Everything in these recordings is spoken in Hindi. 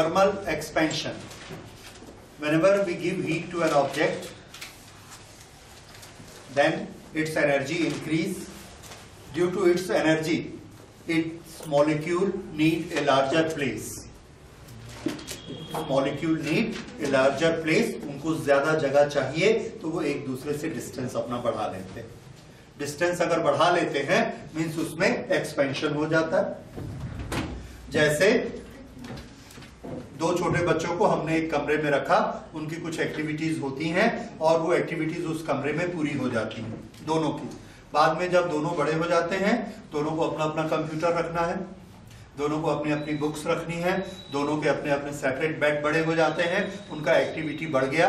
thermal expansion. Whenever we give heat to an object, then its energy increase. Due to its energy, its molecule need a larger place. Molecule need a larger place, उनको ज्यादा जगह चाहिए तो वो एक दूसरे से डिस्टेंस अपना बढ़ा लेते हैं. डिस्टेंस अगर बढ़ा लेते हैं मींस उसमें एक्सपेंशन हो जाता है. जैसे दो छोटे बच्चों को हमने एक कमरे में रखा, उनकी कुछ एक्टिविटीज होती हैं और वो एक्टिविटीज उस कमरे में पूरी हो जाती हैं दोनों की. बाद में जब दोनों बड़े हो जाते हैं, दोनों को अपना अपना कंप्यूटर रखना है, दोनों को अपनी अपनी बुक्स रखनी है, दोनों के अपने अपने सेपरेट बेड बड़े हो जाते हैं, उनका एक्टिविटी बढ़ गया,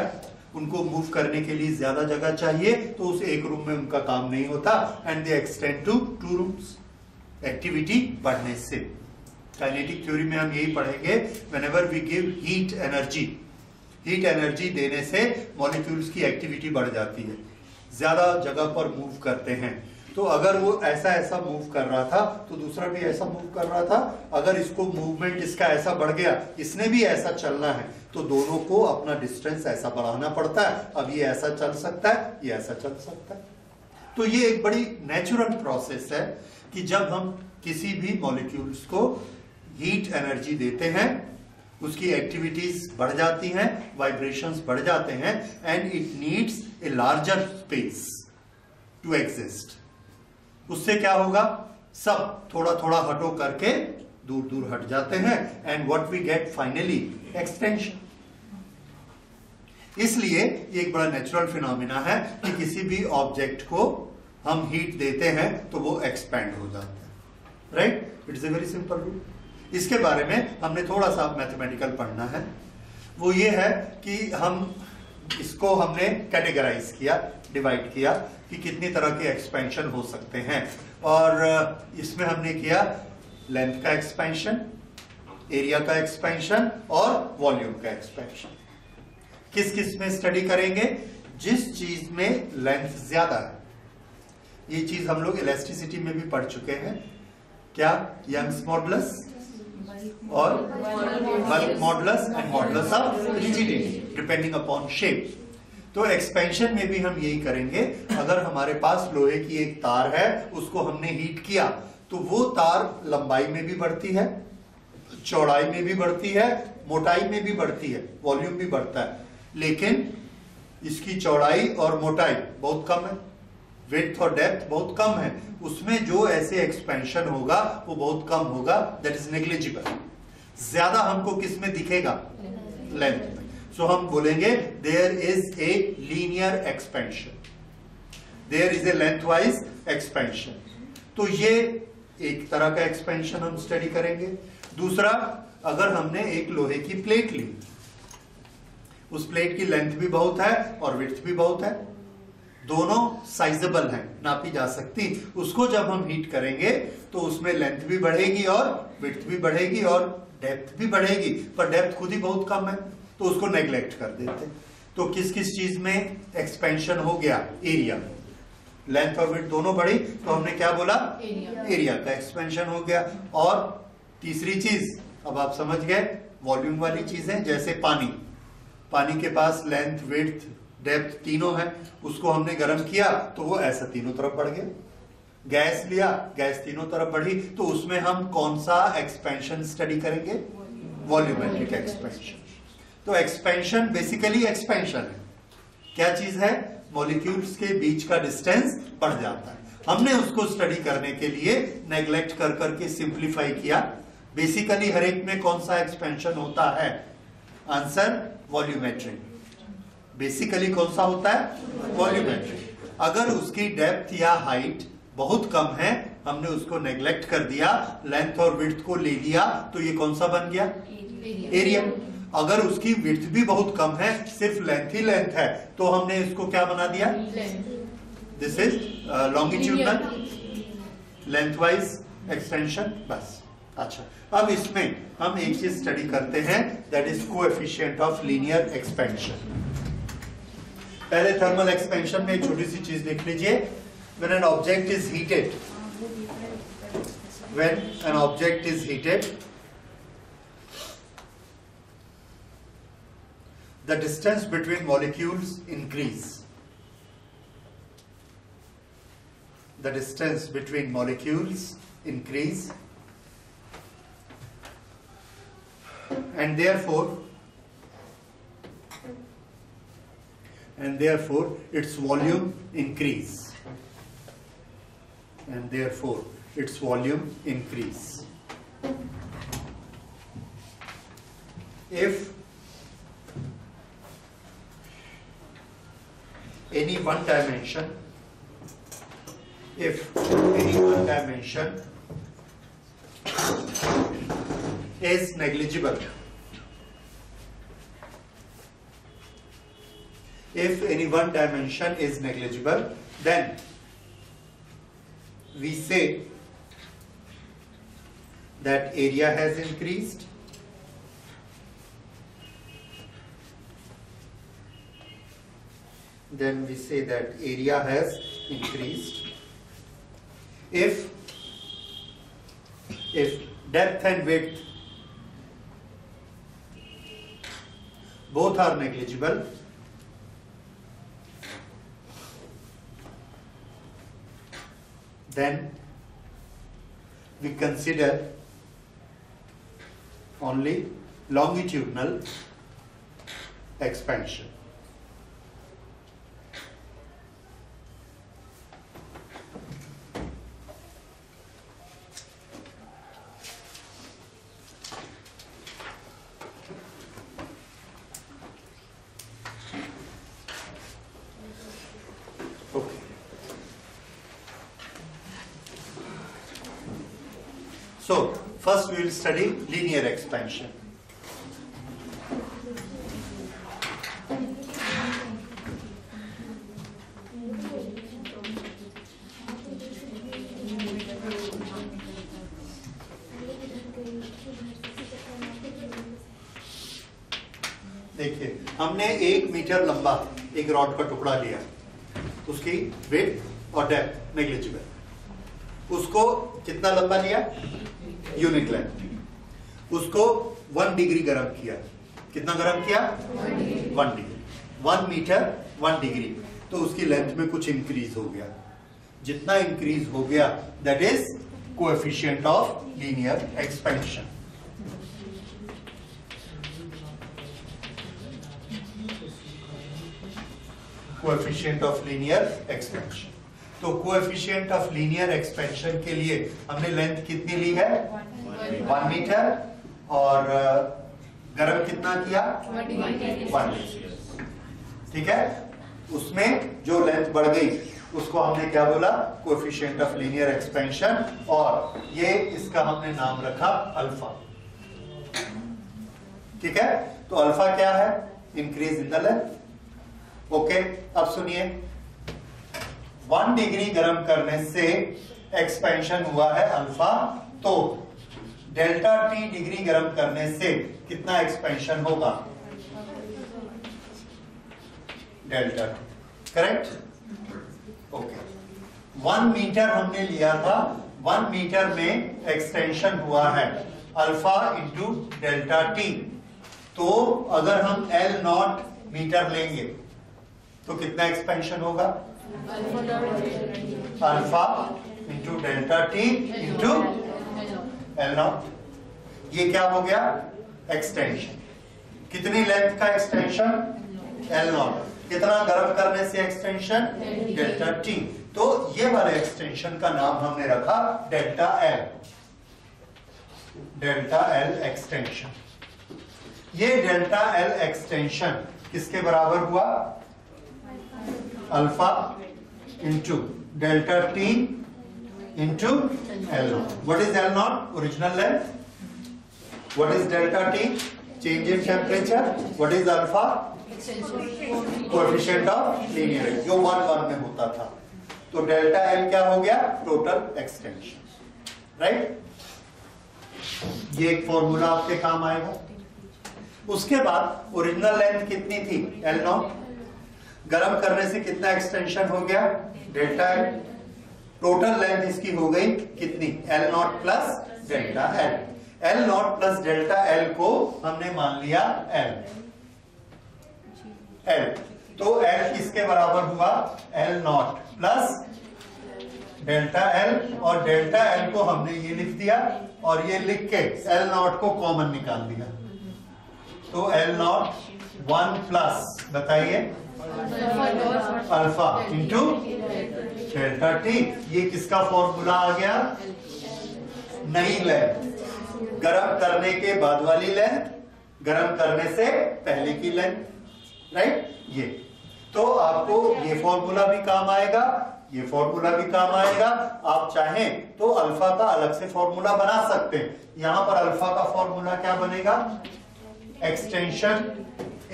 उनको मूव करने के लिए ज्यादा जगह चाहिए तो उस एक रूम में उनका काम नहीं होता and they extend to 2 rooms. Activity बढ़ने से. काइनेटिक थ्योरी में हम यही पढ़ेंगे. Whenever we give heat energy देने से मॉलिक्यूल्स की एक्टिविटी बढ़ जाती है, ज्यादा जगह पर मूव करते हैं. तो अगर वो ऐसा मूव कर रहा था तो दूसरा भी ऐसा मूव कर रहा था. अगर इसको मूवमेंट इसका ऐसा बढ़ गया, इसने भी ऐसा चलना है, तो दोनों को अपना डिस्टेंस ऐसा बढ़ाना पड़ता है. अब ये ऐसा चल सकता है, ये ऐसा चल सकता है. तो ये एक बड़ी नेचुरल प्रोसेस है कि जब हम किसी भी मॉलिक्यूल्स को हीट एनर्जी देते हैं, उसकी एक्टिविटीज बढ़ जाती हैं, वाइब्रेशंस बढ़ जाते हैं and it needs a larger space to exist. उससे क्या होगा, सब थोड़ा थोड़ा हटो करके दूर दूर हट जाते हैं and what we get finally extension. इसलिए ये एक बड़ा नेचुरल फिनोमिना है कि किसी भी ऑब्जेक्ट को हम हीट देते हैं तो वो एक्सपैंड हो जाता है. Right, it is a very simple rule. इसके बारे में हमने थोड़ा सा मैथमेटिकल पढ़ना है. वो ये है कि हम इसको हमने कैटेगराइज किया, डिवाइड किया कि कितनी तरह के एक्सपेंशन हो सकते हैं. और इसमें हमने किया लेंथ का एक्सपेंशन, एरिया का एक्सपेंशन और वॉल्यूम का एक्सपेंशन. किस किस में स्टडी करेंगे? जिस चीज में लेंथ ज्यादा है. ये चीज हम लोग इलास्टिसिटी में भी पढ़ चुके हैं. क्या? यंग्स मॉडुलस और bulk modulus and modulus of rigidity depending upon shape. तो एक्सपेंशन में भी हम यही करेंगे. अगर हमारे पास लोहे की एक तार है, उसको हमने हीट किया तो वो तार लंबाई में भी बढ़ती है, चौड़ाई में भी बढ़ती है, मोटाई में भी बढ़ती है, वॉल्यूम भी बढ़ता है. लेकिन इसकी चौड़ाई और मोटाई बहुत कम है, विड्थ और डेप्थ बहुत कम है. उसमें जो ऐसे एक्सपेंशन होगा वो बहुत कम होगा, दैट इज नेग्लिजिबल. ज्यादा हमको किस में दिखेगा? लेंथ में. सो हम बोलेंगे there is a linear expansion, there is a lengthwise expansion. तो ये एक तरह का एक्सपेंशन हम स्टडी करेंगे. दूसरा, अगर हमने एक लोहे की प्लेट ली, उस प्लेट की लेंथ भी बहुत है और विड्थ भी बहुत है, दोनों साइजेबल हैं, नापी जा सकती. उसको जब हम हीट करेंगे तो उसमें लेंथ भी बढ़ेगी और विड्थ भी बढ़ेगी और डेप्थ भी बढ़ेगी, पर डेप्थ खुद ही बहुत कम है तो उसको नेग्लेक्ट कर देते. तो किस किस चीज में एक्सपेंशन हो गया? एरिया. लेंथ और विड्थ दोनों बढ़ी तो हमने क्या बोला? एरिया का एक्सपेंशन हो गया. और तीसरी चीज, अब आप समझ गए, वॉल्यूम वाली चीजें. जैसे पानी के पास लेंथ, विड्थ, डेप्थ तीनों है, उसको हमने गर्म किया तो वो ऐसा तीनों तरफ बढ़ गया. गैस लिया, गैस तीनों तरफ बढ़ी, तो उसमें हम कौन सा एक्सपेंशन स्टडी करेंगे? Volumetric expansion. तो एक्सपेंशन बेसिकली एक्सपेंशन है. क्या चीज है? मॉलिक्यूल्स के बीच का डिस्टेंस बढ़ जाता है. हमने उसको स्टडी करने के लिए नेग्लेक्ट कर करके सिंप्लीफाई किया. बेसिकली हर एक में कौन सा एक्सपेंशन होता है? Answer volumetric. बेसिकली कौन सा होता है? वॉल्यूमेट्रिक. अगर उसकी डेप्थ या हाइट बहुत कम है, हमने उसको नेग्लेक्ट कर दिया, लेंथ और विड्थ को ले लिया, तो ये कौन सा बन गया? एरिया. अगर उसकी विड्थ भी बहुत कम है, सिर्फ लेंथ ही लेंथ है, तो हमने इसको क्या बना दिया? This is longitudinal length wise extension. बस. अच्छा, अब इसमें हम एक चीज स्टडी करते हैं, that is coefficient of linear expansion. पहले थर्मल एक्सपेंशन में एक छोटी सी चीज देख लीजिए. When an object is heated, the distance between molecules increase. The distance between molecules increase, and therefore its volume increase. And therefore its volume increase. If any one dimension is negligible, then we say that area has increased. If depth and width both are negligible, then we consider only longitudinal expansion. So, first we will study linear expansion. देखिए, हमने 1 मीटर लंबा एक रॉड का टुकड़ा लिया, उसकी विड्थ और डेप्थ नेग्लिजिबल, उसको कितना लंबा लिया, यूनिट लेंथ, उसको 1 डिग्री गर्म किया, कितना गर्म किया, 1 डिग्री, 1 मीटर 1 डिग्री, तो उसकी लेंथ में कुछ इंक्रीज हो गया, जितना इंक्रीज हो गया that is coefficient of linear expansion. Coefficient of linear expansion. तो कोएफिशिएंट ऑफ लीनियर एक्सपेंशन के लिए हमने लेंथ कितनी ली है, 1 मीटर, और गर्म कितना किया, 1 डिग्री. ठीक है, उसमें जो लेंथ बढ़ गई उसको हमने क्या बोला, कोएफिशिएंट ऑफ लीनियर एक्सपेंशन, और ये इसका हमने नाम रखा अल्फा. ठीक है, तो अल्फा क्या है, increase in the length. Okay, अब सुनिए, 1 डिग्री गर्म करने से एक्सपेंशन हुआ है अल्फा, तो डेल्टा टी डिग्री गर्म करने से कितना एक्सपेंशन होगा, delta T. Correct. Okay, 1 meter हमने लिया था, 1 मीटर में एक्सटेंशन हुआ है अल्फा इंटू डेल्टा टी. तो अगर हम L नॉट मीटर लेंगे तो कितना एक्सपेंशन होगा, alpha into delta T into L not. ये क्या हो गया, एक्सटेंशन. कितनी लेंथ का एक्सटेंशन, L नॉट. कितना गर्म करने से एक्सटेंशन, डेल्टा टी. तो ये वाले एक्सटेंशन का नाम हमने रखा delta L. Delta L extension. ये डेल्टा L एक्सटेंशन किसके बराबर हुआ, alpha into delta T into L not. What is L not, original length. What is delta T, change in temperature. What is alpha, coefficient of linear, जो 1 में होता था. तो डेल्टा L क्या हो गया, टोटल एक्सटेंशन. राइट, ये एक फॉर्मूला आपके काम आएगा. उसके बाद ओरिजिनल लेंथ कितनी थी, L नॉट. गर्म करने से कितना एक्सटेंशन हो गया, डेल्टा L. टोटल लेंथ इसकी हो गई कितनी, L not plus delta L. L not plus delta L को हमने मान लिया L. एल, तो एल किसके बराबर हुआ, L not plus delta L, और डेल्टा एल को हमने ये लिख दिया और ये लिख के एल नॉट को कॉमन निकाल दिया, तो एल नॉट 1 प्लस बताइए अल्फा इंटू डेल्टा टी। ये किसका फॉर्मूला आ गया, नई लेंथ, गरम करने के बाद वाली लेंथ, गरम करने से पहले की लेंथ, राइट। ये तो आपको ये फॉर्मूला भी काम आएगा, ये फॉर्मूला भी काम आएगा। आप चाहें तो अल्फा का अलग से फॉर्मूला बना सकते हैं। यहां पर अल्फा का फॉर्मूला क्या बनेगा, extension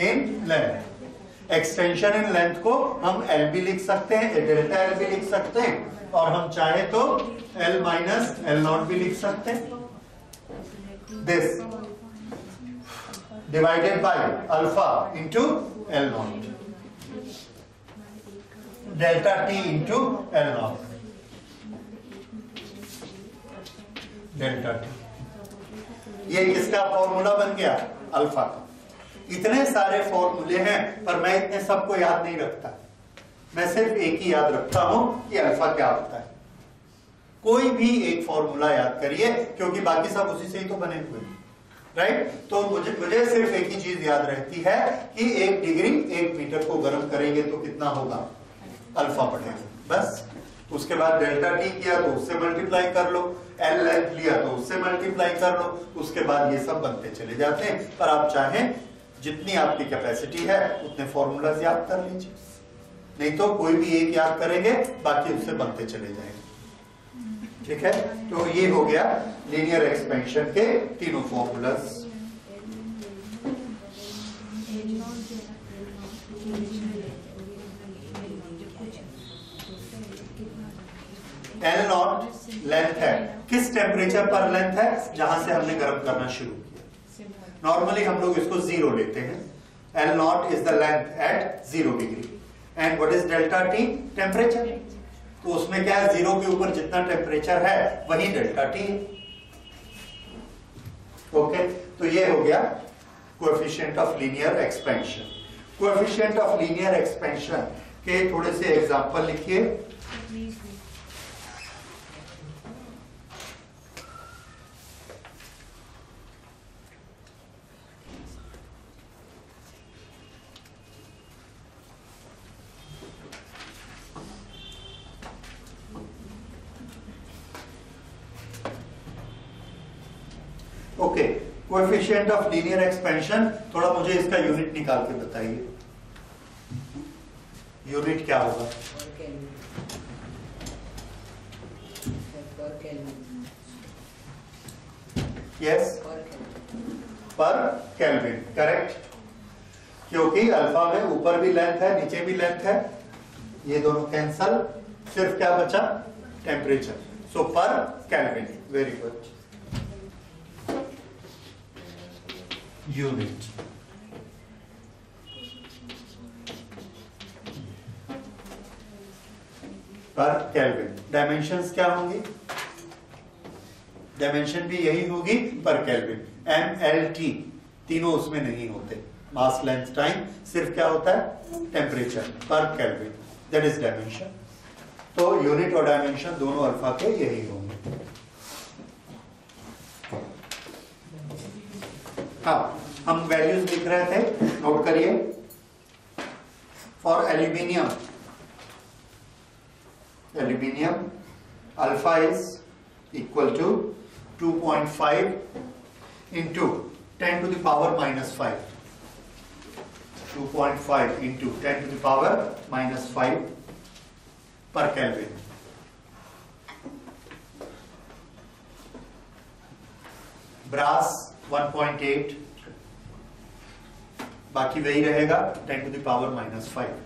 in length. Extension in length को हम एल भी लिख सकते हैं, डेल्टा एल भी लिख सकते हैं, और हम चाहे तो एल माइनस एल नॉट भी लिख सकते हैं। This divided by alpha into L not, delta T into L not, delta T. ये किसका फॉर्मूला बन गया, अल्फा का। इतने सारे फॉर्मूले हैं पर मैं इतने सबको याद नहीं रखता, मैं सिर्फ एक ही याद रखता हूं कि अल्फा क्या होता है। कोई भी एक फॉर्मूला याद करिए क्योंकि बाकी सब उसी से ही तो बने हुए हैं, राइट। तो मुझे सिर्फ एक ही चीज याद रहती है कि 1 डिग्री 1 मीटर को गर्म करेंगे तो कितना होगा, अल्फा पड़ेगा, बस। उसके बाद डेल्टा टी किया तो उससे मल्टीप्लाई कर लो, एल लेंथ लिया तो उससे मल्टीप्लाई कर लो, उसके बाद ये सब बनते चले जाते हैं। पर आप चाहें जितनी आपकी कैपेसिटी है उतने फॉर्मूलाज याद कर लीजिए, नहीं तो कोई भी एक याद करेंगे बाकी उससे बनते चले जाएंगे, ठीक है। तो ये हो गया लीनियर एक्सपेंशन के तीनों फॉर्मूलाज। एल नॉट लेंथ है, किस टेम्परेचर पर लेंथ है, जहां से हमने गर्म करना शुरू किया। नॉर्मली हम लोग इसको 0 लेते हैं। L not is the length at 0 degree and what is delta T, temperature. तो उसमें क्या है, 0 के ऊपर जितना टेम्परेचर है वही डेल्टा टी है। ओके, तो ये हो गया coefficient of linear expansion. Coefficient of linear expansion के थोड़े से एग्जांपल लिखिए। Okay, coefficient of linear expansion, थोड़ा मुझे इसका यूनिट निकाल के बताइए। यूनिट क्या होगा, यस, पर केल्विन, करेक्ट। क्योंकि अल्फा में ऊपर भी लेंथ है नीचे भी लेंथ है, ये दोनों कैंसल, सिर्फ क्या बचा, temperature. So per kelvin, very good. Unit per kelvin. Dimensions क्या होंगी, डायमेंशन भी यही होगी पर केल्विन। एम एल टी तीनों उसमें नहीं होते, मास लेंथ टाइम, सिर्फ क्या होता है, टेम्परेचर पर केल्विन, दैट इज डायमेंशन। तो यूनिट और डायमेंशन दोनों अल्फा के यही होंगे। हाँ, हम वैल्यूज लिख रहे थे, नोट करिए। For aluminium, alpha is equal to 2.5 into 10 to the power minus 5, 2.5 into 10 to the power minus 5 per Kelvin। Brass 1.8, बाकी वही रहेगा 10 to the power minus 5।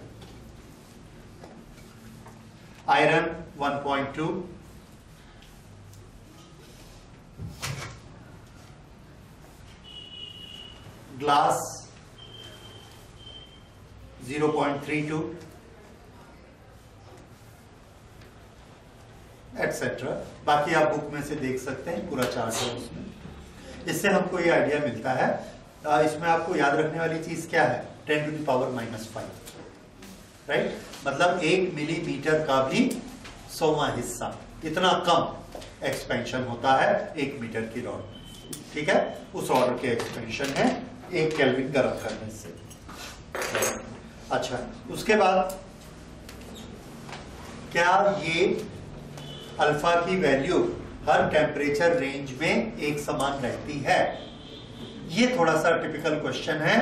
Iron 1.2, glass 0.32 etcetera. बाकी आप बुक में से देख सकते हैं, पूरा चार्ट है उसमें। इससे हमको ये आइडिया मिलता है। इसमें आपको याद रखने वाली चीज क्या है, 10⁻⁻⁵, राइट। मतलब 1 मिलीमीटर का भी 100वां हिस्सा, इतना कम एक्सपेंशन होता है 1 मीटर की रॉड में, ठीक है। उस ऑर्डर के एक्सपेंशन है 1 केल्विन गर्म करने से। अच्छा, उसके बाद क्या ये अल्फा की वैल्यू हर टेम्परेचर रेंज में एक समान रहती है? ये थोड़ा सा टिपिकल क्वेश्चन है,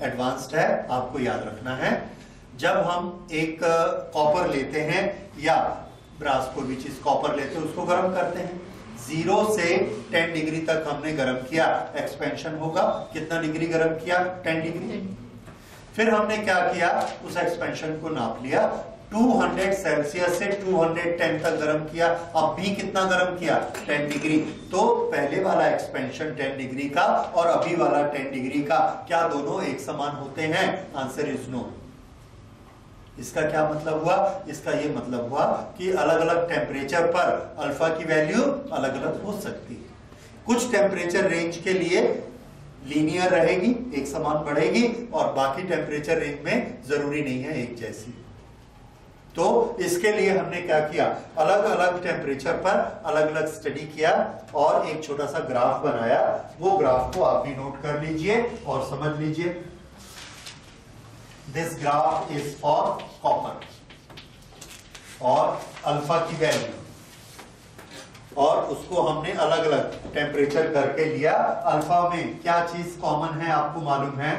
एडवांस्ड है, आपको याद रखना है। जब हम एक कॉपर लेते हैं या ब्रास, कोई भी चीज कॉपर लेते हैं, उसको गर्म करते हैं, 0 से 10 डिग्री तक हमने गर्म किया, एक्सपेंशन होगा। कितना डिग्री गर्म किया? 10 डिग्री। फिर हमने क्या किया, उस एक्सपेंशन को नाप लिया, 200 सेल्सियस से 210 तक गर्म किया। अब भी कितना गर्म किया? 10 डिग्री। तो पहले वाला एक्सपेंशन 10 डिग्री का और अभी वाला 10 डिग्री का, क्या दोनों एक समान होते हैं? Answer is no. इसका क्या मतलब हुआ? इसका ये मतलब हुआ कि अलग अलग टेम्परेचर पर अल्फा की वैल्यू अलग अलग हो सकती है। कुछ टेम्परेचर रेंज के लिए लीनियर रहेगी, एक समान बढ़ेगी, और बाकी टेम्परेचर रेंज में जरूरी नहीं है एक जैसी। तो इसके लिए हमने क्या किया, अलग अलग टेम्परेचर पर अलग अलग स्टडी किया और एक छोटा सा ग्राफ बनाया। वो ग्राफ को आप भी नोट कर लीजिए और समझ लीजिए। This graph is for copper और अल्फा की वैल्यू, और उसको हमने अलग अलग टेम्परेचर करके लिया। अल्फा में क्या चीज कॉमन है आपको मालूम है?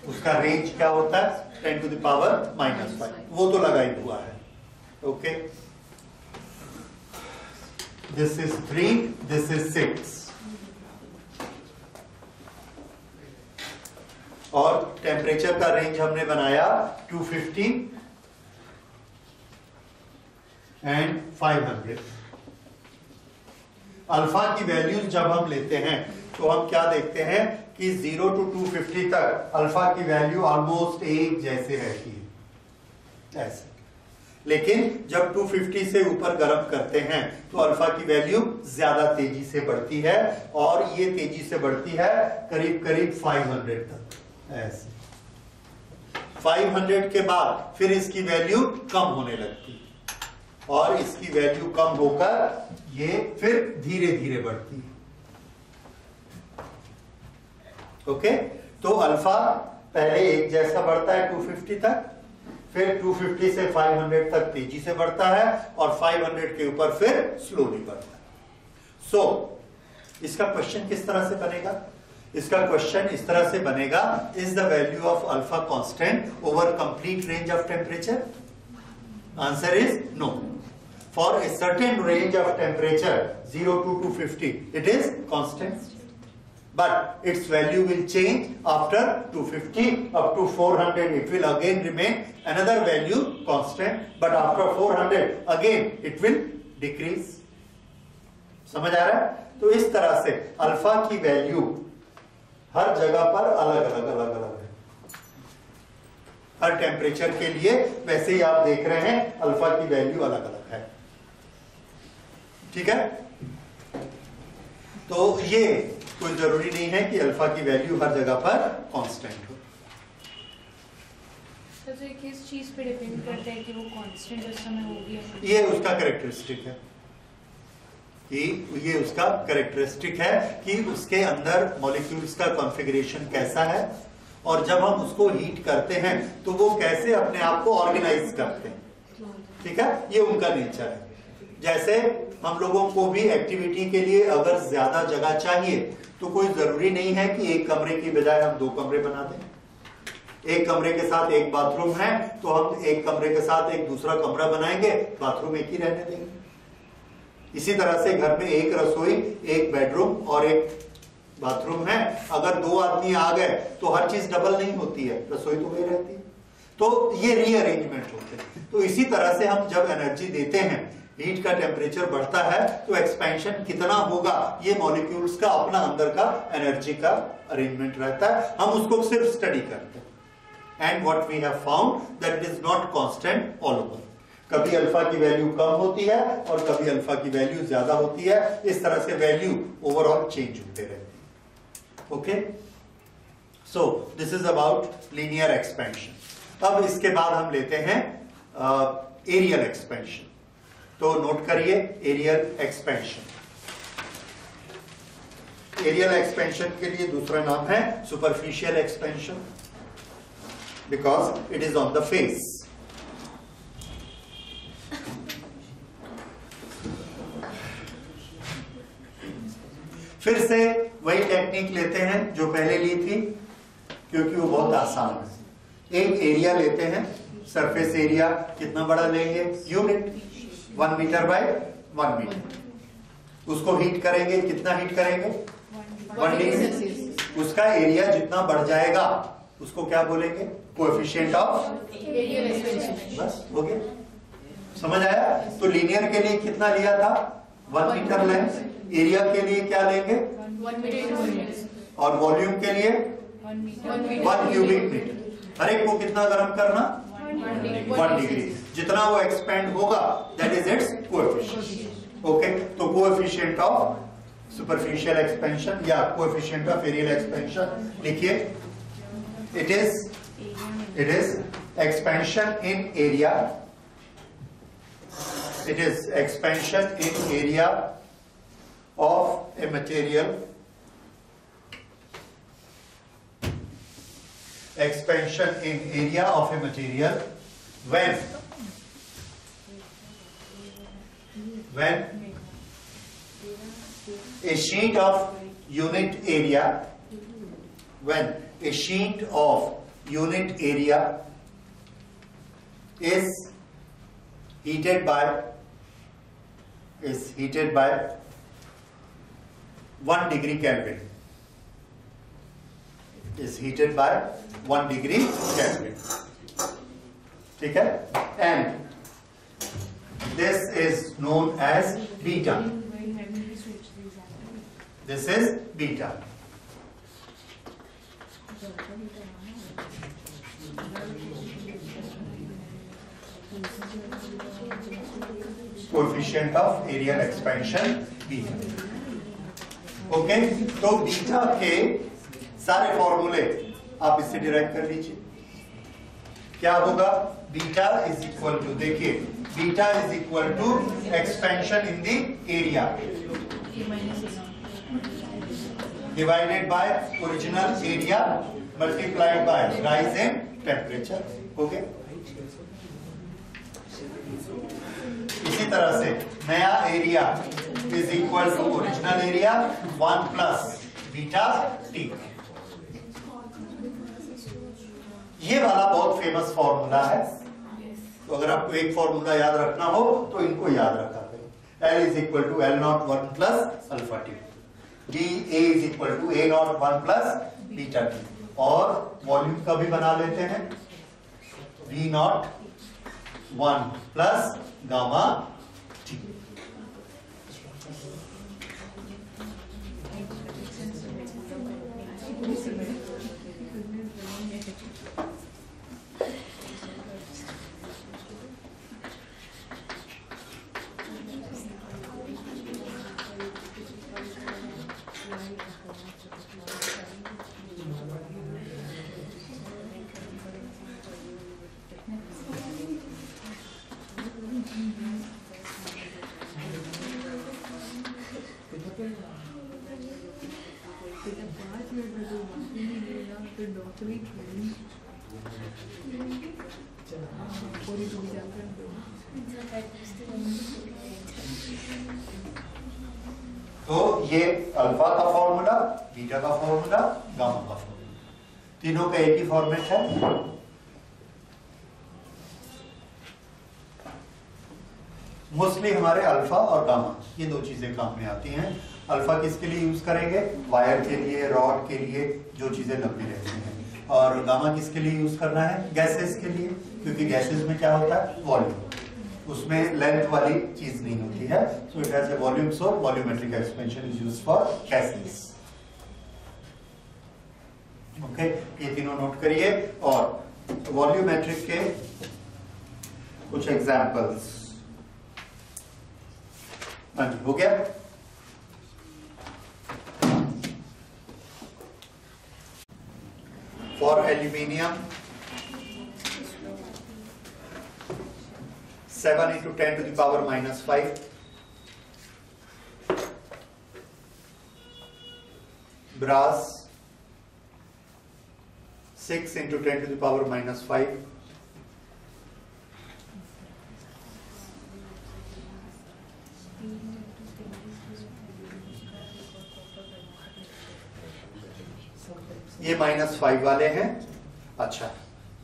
उसका रेंज क्या होता है? 10⁻⁻⁵, वो तो लगा ही हुआ है। Okay, this is 3, this is 6, और टेम्परेचर का रेंज हमने बनाया 250 एंड 500। अल्फा की वैल्यूज जब हम लेते हैं तो हम क्या देखते हैं कि 0 to 250 तक अल्फा की वैल्यू ऑलमोस्ट एक जैसे रहती है, ऐसे। लेकिन जब 250 से ऊपर गर्म करते हैं तो अल्फा की वैल्यू ज्यादा तेजी से बढ़ती है, और ये तेजी से बढ़ती है करीब करीब 500 तक, ऐसे। 500 के बाद फिर इसकी वैल्यू कम होने लगती, और इसकी वैल्यू कम होकर ये फिर धीरे धीरे बढ़ती है। ओके, तो अल्फा पहले एक जैसा बढ़ता है 250 तक, फिर 250 से 500 तक तेजी से बढ़ता है, और 500 के ऊपर फिर स्लोली बढ़ता है। सो इसका क्वेश्चन किस तरह से बनेगा? इसका क्वेश्चन इस तरह से बनेगा, is the value of alpha constant over complete range of temperature? Answer is no. For a certain range of temperature 0 to 250 it is constant, but its value will change after 250 up to 400 it will again remain another value constant, but after 400 again it will decrease। समझ आ रहा है? तो इस तरह से अल्फा की वैल्यू हर जगह पर अलग अलग है, हर टेम्परेचर के लिए। वैसे ही आप देख रहे हैं अल्फा की वैल्यू अलग अलग है, ठीक है। तो ये कोई जरूरी नहीं है कि अल्फा की वैल्यू हर जगह पर कांस्टेंट हो। तो ये किस चीज पे डिपेंड करता है कि वो कांस्टेंट उस समय होगी? ये उसका कैरेक्टरिस्टिक है, कि ये उसका कैरेक्टरिस्टिक है कि उसके अंदर मॉलिक्यूल्स का कॉन्फ़िगरेशन कैसा है, और जब हम उसको हीट करते हैं तो वो कैसे अपने आप को ऑर्गेनाइज करते हैं, ठीक है। ये उनका नेचर है। जैसे हम लोगों को भी एक्टिविटी के लिए अगर ज्यादा जगह चाहिए तो कोई जरूरी नहीं है कि एक कमरे की बजाय हम 2 कमरे बना दें। एक कमरे के साथ एक बाथरूम है तो हम एक कमरे के साथ एक दूसरा कमरा बनाएंगे, बाथरूम एक ही रहने देंगे। इसी तरह से घर में एक रसोई, एक बेडरूम और एक बाथरूम है, अगर 2 आदमी आ गए तो हर चीज डबल नहीं होती है, रसोई तो वही रहती है। तो ये रीअरेंजमेंट होते हैं। तो इसी तरह से हम जब एनर्जी देते हैं, हीट का टेम्परेचर बढ़ता है तो एक्सपेंशन कितना होगा, ये मॉलिक्यूल्स का अपना अंदर का एनर्जी का अरेंजमेंट रहता है। हम उसको सिर्फ स्टडी करते हैं। And what we have found that it is not constant all over. कभी अल्फा की वैल्यू कम होती है और कभी अल्फा की वैल्यू ज्यादा होती है। इस तरह से वैल्यू ओवरऑल चेंज होते रहती है। Okay, so this is about linear expansion. अब इसके बाद हम लेते हैं एरियल एक्सपेंशन। तो नोट करिए एरियल एक्सपेंशन। एरियल एक्सपेंशन के लिए दूसरा नाम है superficial expansion, because it is on the face. फिर से वही टेक्निक लेते हैं जो पहले ली थी, क्योंकि वो बहुत आसान है। एक एरिया लेते हैं, सरफेस एरिया कितना बड़ा लेंगे, यूनिट 1 मीटर बाय 1 मीटर। उसको हीट करेंगे, कितना हीट करेंगे, 1 डिग्री। उसका एरिया जितना बढ़ जाएगा उसको क्या बोलेंगे, कोएफिशिएंट ऑफ एरियल एक्सपेंशन। बस हो गया, समझ आया। तो लीनियर के लिए कितना लिया था, 1 मीटर लेंथ। एरिया के लिए क्या लेंगे, 1 मीटर, और वॉल्यूम के लिए 1 क्यूबिक मीटर। हर एक को कितना गर्म करना, 1 डिग्री। जितना वो एक्सपेंड होगा that is it's coefficient. Okay, तो कोएफिशिएंट ऑफ सुपरफिशियल एक्सपेंशन या कोएफिशिएंट ऑफ एरियल एक्सपेंशन लिखिए। It is expansion in area, it is expansion in area of a material, expansion in area of a material when a sheet of unit area, when a sheet of unit area is heated by 1 degree Kelvin, is heated by 1 degree Kelvin, ठीक है, and this is known as beta. This is beta. Coefficient of areal expansion beta. Okay, तो बीटा के सारे फॉर्मूले आप इससे डिराइव कर लीजिए। क्या होगा, बीटा इज इक्वल टू, देखिए beta is equal to expansion in the area divided by original area multiplied by rise in temperature. हो गया। इसी तरह से नया area is equal to original area 1 plus beta T. ये वाला बहुत फेमस फॉर्मूला है, तो अगर आपको एक फॉर्मूला याद रखना हो तो इनको याद रखा करें। L is equal to L not 1 plus alpha T, D A is equal to A not 1 plus beta T, और वॉल्यूम का भी बना लेते हैं, V not 1 plus gamma T. तो ये अल्फा का फॉर्मूला, बीटा का फॉर्मूला, गामा का फॉर्मूला, तीनों का एक ही फॉर्मेट है। मोस्टली हमारे अल्फा और गामा ये दो चीजें काम में आती हैं। अल्फा किसके लिए यूज करेंगे, वायर के लिए, रॉड के लिए, जो चीजें लंबी रहती हैं। और गामा किसके लिए यूज करना है, गैसेस के लिए, क्योंकि गैसेस में क्या होता है, वॉल्यूम, उसमें लेंथ वाली चीज नहीं होती है। So it has a volume, so volumetric expansion is used for gases. Okay, ये तीनों नोट करिए। और वॉल्यूमेट्रिक के कुछ एग्जांपल्स, हाँ जी, हो गया। For aluminium, 7 into 10 to the power minus 5. Brass, 6 into 10 to the power minus 5. ये -5 वाले हैं। अच्छा,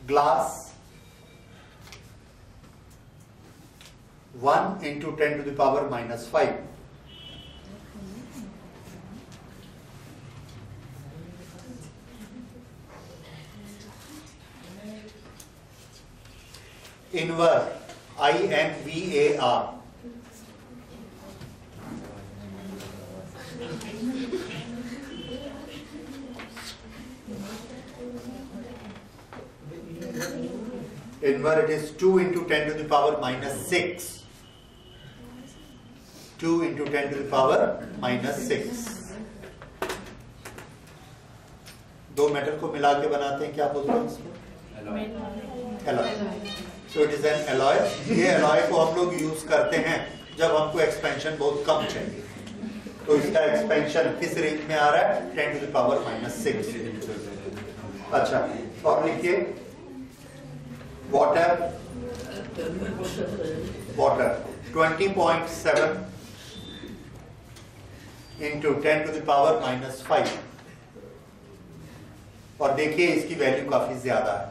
glass 1 into 10 to the power minus 5. Invar, INVAR, Invar, it is 2 into 10 to the power minus 6. 2 into 10 to the power minus 6. दो मेटल को मिला के बनाते हैं, क्या बोलते हैं इसको? Alloy. So it is an alloy. ये एलॉय को हम लोग यूज करते हैं जब हमको एक्सपेंशन बहुत कम चाहिए। तो इसका एक्सपेंशन किस रेंज में आ रहा है? 10 टू द पावर माइनस 6। अच्छा, और लिखिए water 20.7 into 10 to the power minus 5। और देखिए इसकी वैल्यू काफी ज्यादा है,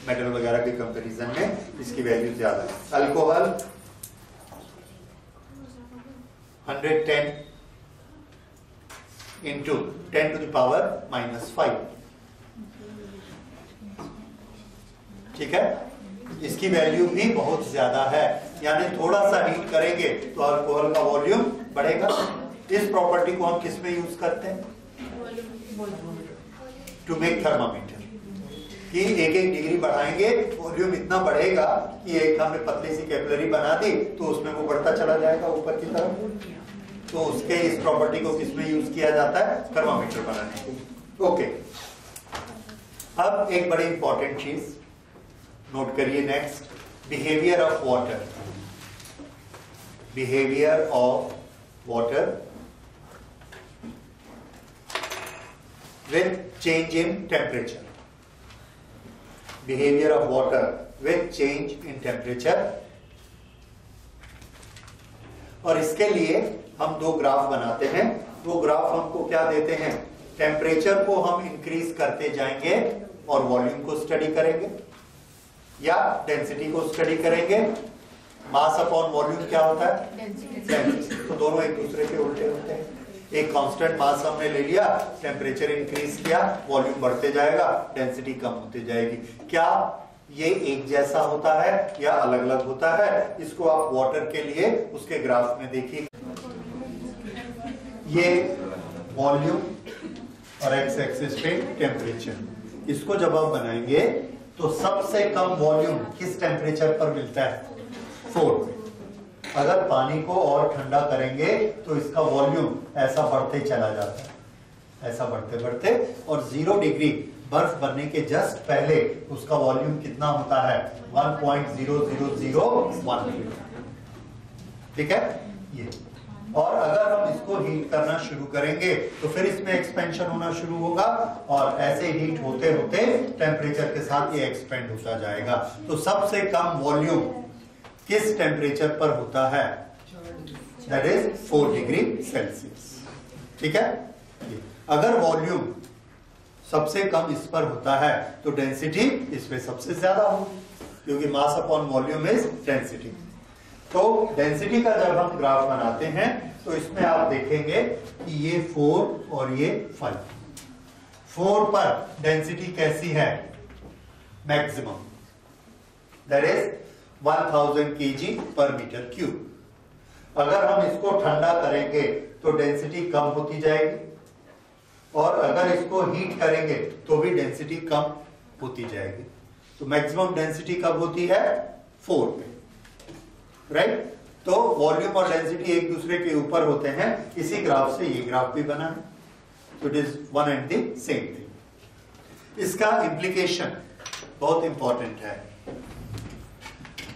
मेटल वगैरह के कंपैरिजन में इसकी वैल्यू ज्यादा है। Alcohol 110 into 10 to the power minus 5। ठीक है, इसकी वैल्यू भी बहुत ज्यादा है, यानी थोड़ा सा हीट करेंगे तो अल्कोहल का वॉल्यूम बढ़ेगा। इस प्रॉपर्टी को हम किस में यूज करते हैं? टू मेक थर्मामीटर, कि 1-1 डिग्री बढ़ाएंगे वॉल्यूम इतना बढ़ेगा कि एक हमने पतली सी कैपिलरी बना दी तो उसमें वो बढ़ता चला जाएगा ऊपर की तरफ। तो उसके इस प्रॉपर्टी को किस में यूज किया जाता है? थर्मामीटर बनाने के। ओके, अब एक बड़ी इंपॉर्टेंट चीज नोट करिए। Next, behaviour of water. Behaviour of water with change in temperature. Behavior of water with change in temperature। और इसके लिए हम दो ग्राफ बनाते हैं। वो ग्राफ हमको क्या देते हैं? टेम्परेचर को हम इंक्रीज करते जाएंगे और वॉल्यूम को स्टडी करेंगे, या डेंसिटी को स्टडी करेंगे। मास अपॉन वॉल्यूम क्या होता है? डेंसिटी। तो दोनों एक दूसरे के उल्टे होते हैं। एक कांस्टेंट मास हमने ले लिया, टेम्परेचर इंक्रीज किया, वॉल्यूम बढ़ते जाएगा, डेंसिटी कम होती जाएगी। क्या ये एक जैसा होता है या अलग अलग होता है? इसको आप वाटर के लिए उसके ग्राफ में देखिए। ये वॉल्यूम और एक्स एक्सिस पे टेम्परेचर। इसको जब आप बनाएंगे तो सबसे कम वॉल्यूम किस टेम्परेचर पर मिलता है? 4 पे। अगर पानी को और ठंडा करेंगे तो इसका वॉल्यूम ऐसा बढ़ते चला जाता है, ऐसा बढ़ते बढ़ते, और 0 डिग्री बर्फ बनने के जस्ट पहले उसका वॉल्यूम कितना होता है? 1.0001। ठीक है ये। और अगर हम इसको हीट करना शुरू करेंगे तो फिर इसमें एक्सपेंशन होना शुरू होगा, और ऐसे हीट होते होते टेम्परेचर के साथ ये एक्सपेंड होता जाएगा। तो सबसे कम वॉल्यूम किस टेम्परेचर पर होता है? That is 4 degree Celsius. ठीक है, अगर वॉल्यूम सबसे कम इस पर होता है तो डेंसिटी इस पे सबसे ज्यादा होगी, क्योंकि mass upon volume is density. तो डेंसिटी का जब हम ग्राफ बनाते हैं तो इसमें आप देखेंगे कि ये 4 और ये 5। 4 पर डेंसिटी कैसी है? मैक्सिमम, दैट इज 1000 kg पर मीटर क्यूब। अगर हम इसको ठंडा करेंगे तो डेंसिटी कम होती जाएगी, और अगर इसको हीट करेंगे तो भी डेंसिटी कम होती जाएगी। तो मैक्सिमम डेंसिटी कब होती है? 4 पे, राइट। तो वॉल्यूम और डेंसिटी एक दूसरे के ऊपर होते हैं। इसी ग्राफ से ये ग्राफ भी बना है। तो it is one and the same thing. इसका इम्प्लीकेशन बहुत इंपॉर्टेंट है।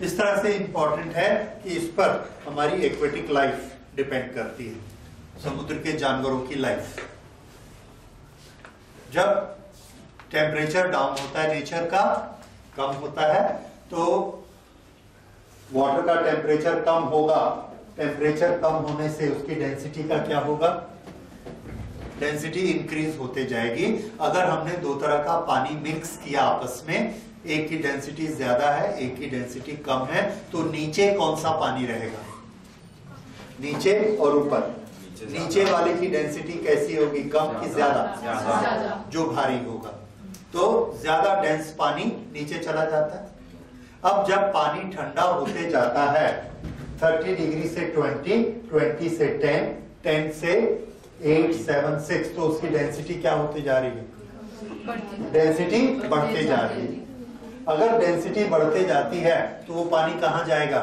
इस तरह से इंपॉर्टेंट है कि इस पर हमारी एक्वेटिक लाइफ डिपेंड करती है, समुद्र के जानवरों की लाइफ। जब टेम्परेचर डाउन होता है, नेचर का कम होता है, तो वाटर का टेम्परेचर कम होगा। टेम्परेचर कम होने से उसकी डेंसिटी का क्या होगा? डेंसिटी इंक्रीज होते जाएगी। अगर हमने दो तरह का पानी मिक्स किया आपस में, एक की डेंसिटी ज्यादा है, एक की डेंसिटी कम है, तो नीचे कौन सा पानी रहेगा? नीचे और ऊपर। नीचे वाले की डेंसिटी कैसी होगी? कम की ज्यादा? जो भारी होगा। तो ज्यादा डेंस पानी नीचे चला जाता है। अब जब पानी ठंडा होते जाता है 30 डिग्री से 20, 20 से 10, 10 से 8, 7, 6, तो उसकी डेंसिटी क्या होती जा रही है? डेंसिटी बढ़ते जा रही है। अगर डेंसिटी बढ़ते जाती है तो वो पानी कहाँ जाएगा?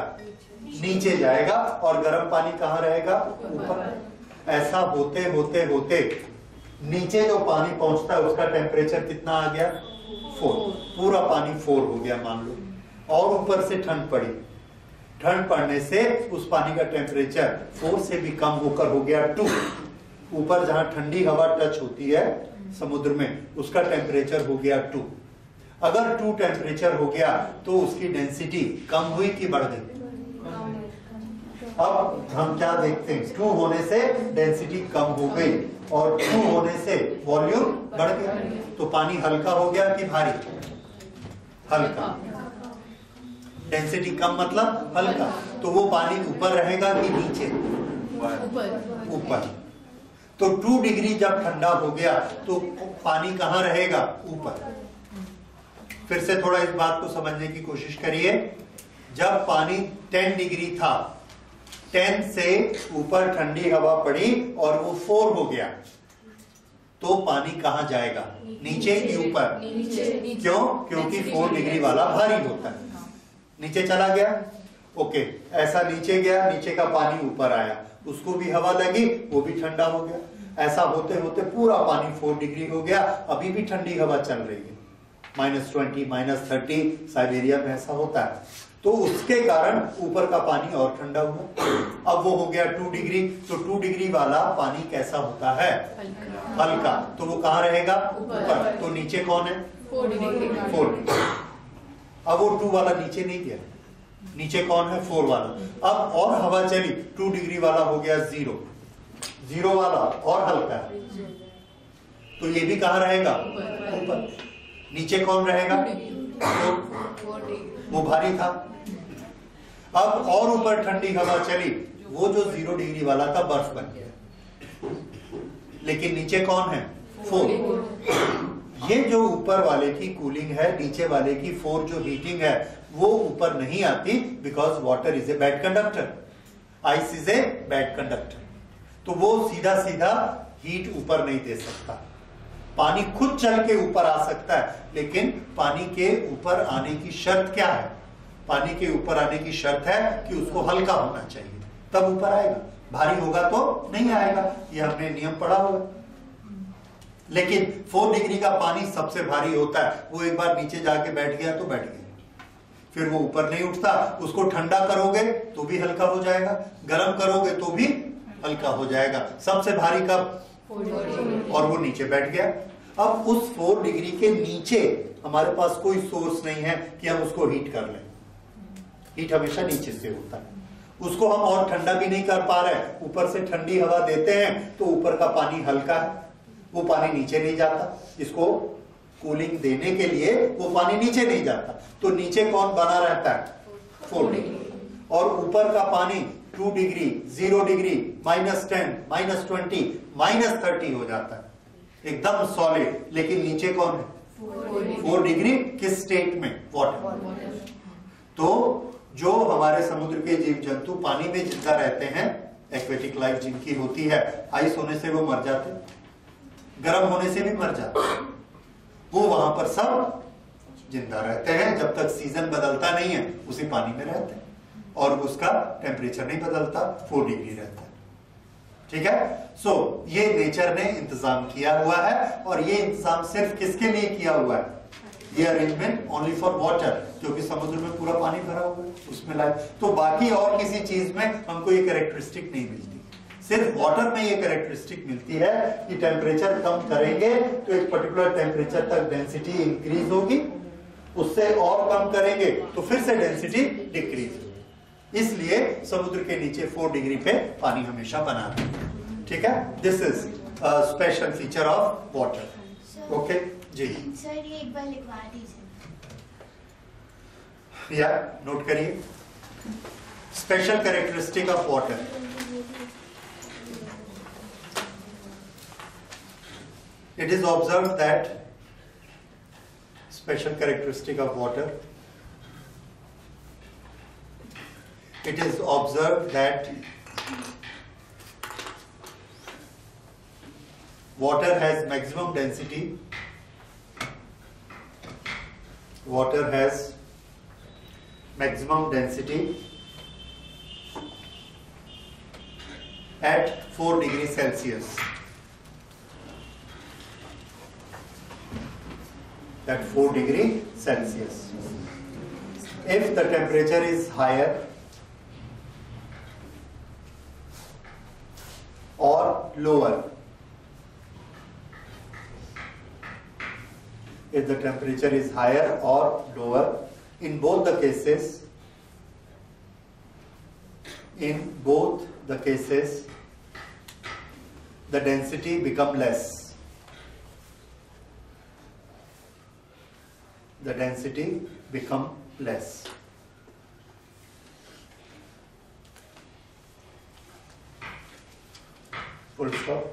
नीचे जाएगा, और गर्म पानी कहाँ रहेगा? ऊपर। ऐसा होते होते होते नीचे जो पानी पहुंचता है उसका टेम्परेचर कितना आ गया? 4। पूरा पानी 4 हो गया मान लो, और ऊपर से ठंड पड़ी। ठंड पड़ने से उस पानी का टेम्परेचर 4 से भी कम होकर हो गया 2। ऊपर जहां ठंडी हवा टच होती है समुद्र में, उसका टेम्परेचर हो गया 2। अगर 2 टेम्परेचर हो गया तो उसकी डेंसिटी कम हुई कि बढ़ गई? अब हम क्या देखते हैं? 2 होने से डेंसिटी कम हो गई, और 2 होने से वॉल्यूम बढ़ गया। तो पानी हल्का हो गया कि भारी? हल्का। डेंसिटी कम मतलब हल्का। तो वो पानी ऊपर रहेगा कि नीचे? ऊपर। तो 2 डिग्री जब ठंडा हो गया तो पानी कहाँ रहेगा? ऊपर। फिर से थोड़ा इस बात को समझने की कोशिश करिए। जब पानी 10 डिग्री था, 10 से ऊपर ठंडी हवा पड़ी और वो 4 हो गया, तो पानी कहाँ जाएगा? नीचे कि ऊपर? क्यों? क्योंकि 4 डिग्री वाला भारी होता है। नीचे चला गया। ओके, ऐसा नीचे गया, नीचे का पानी ऊपर आया, उसको भी हवा लगी, वो भी ठंडा हो गया। ऐसा होते होते पूरा पानी 4 डिग्री हो गया। अभी भी ठंडी हवा चल रही है, -20, -30 साइबेरिया में ऐसा होता है। तो उसके कारण ऊपर का पानी और ठंडा हुआ। अब वो हो गया 2 डिग्री। तो 2 डिग्री वाला पानी कैसा होता है? हल्का। तो वो कहाँ रहेगा? ऊपर। तो नीचे कौन है? 4 डिग्री। अब वो 2 वाला नीचे नहीं गया, नीचे कौन है? 4 वाला। अब और हवा चली, 2 डिग्री वाला हो गया 0, 0 वाला और हल्का है, तो ये भी कहाँ रहेगा? ऊपर। नीचे कौन रहेगा? वो भारी था। अब और ऊपर ठंडी हवा चली, वो जो 0 डिग्री वाला था बर्फ बन गया। लेकिन नीचे कौन है? 4। ये जो ऊपर वाले की कूलिंग है, नीचे वाले की 4 जो हीटिंग है, वो ऊपर नहीं आती, because water is a bad conductor, ice is a bad conductor. तो वो सीधा सीधा हीट ऊपर नहीं दे सकता। पानी खुद चल के ऊपर आ सकता है, लेकिन पानी के ऊपर आने की शर्त क्या है? पानी के ऊपर आने की शर्त है कि उसको हल्का होना चाहिए, तब ऊपर आएगा। भारी होगा तो नहीं आएगा, ये हमने नियम पढ़ा होगा। लेकिन 4 डिग्री का पानी सबसे भारी होता है। वो एक बार नीचे जाके बैठ गया तो बैठ गया, फिर वो ऊपर नहीं उठता। उसको ठंडा करोगे तो भी हल्का हो जाएगा, गर्म करोगे तो भी हल्का हो जाएगा। सबसे भारी कब? 4 डिग्री। और वो नीचे बैठ गया। अब उस 4 डिग्री के नीचे हमारे पास कोई सोर्स नहीं है कि हम उसको हीट कर लें। हीट हमेशा नीचे से होता है। उसको हम और ठंडा भी नहीं कर पा रहे, ऊपर से ठंडी हवा देते हैं तो ऊपर का पानी हल्का है, वो पानी नीचे नहीं जाता। इसको कूलिंग देने के लिए वो पानी नीचे नहीं जाता, तो नीचे कौन बना रहता है? 4 डिग्री। और ऊपर का पानी 2 डिग्री, 0 डिग्री, -10, -20, -30 हो जाता है, एकदम सॉलिड। लेकिन नीचे कौन है? 4 डिग्री। किस स्टेट में? वाटर। तो जो हमारे समुद्र के जीव जंतु पानी में जिंदा रहते हैं, एक्वेटिक लाइफ जिनकी होती है, आइस होने से वो मर जाते, गर्म होने से भी मर जाते, वो वहां पर सब जिंदा रहते हैं जब तक सीजन बदलता नहीं है, उसी पानी में रहते हैं और उसका टेम्परेचर नहीं बदलता, 4 डिग्री रहता है। ठीक है। सो ये नेचर ने इंतजाम किया हुआ है, और ये इंतजाम सिर्फ किसके लिए किया हुआ है? ये अरेंजमेंट ओनली फॉर वाटर, क्योंकि समुद्र में पूरा पानी भरा हुआ है, उसमें लाइफ। तो बाकी और किसी चीज में हमको ये कैरेक्टरिस्टिक नहीं मिलती, सिर्फ वाटर में ये कैरेक्टरिस्टिक मिलती है कि टेम्परेचर कम करेंगे तो एक पर्टिकुलर टेम्परेचर तक डेंसिटी इंक्रीज होगी, उससे और कम करेंगे तो फिर से डेंसिटी डिक्रीज होगी। इसलिए समुद्र के नीचे 4 डिग्री पे पानी हमेशा बना रहता है। ठीक है, this is special feature of water. Okay जी सर, ये एक बार लिखवा दीजिए। या नोट करिए, special characteristic of water. It is observed that special characteristic of water. It is observed that water has maximum density. Water has maximum density at 4 degrees Celsius. At 4 degree Celsius. If the temperature is higher or lower, if the temperature is higher or lower, in both the cases, the density become less. The density become less. Full stop.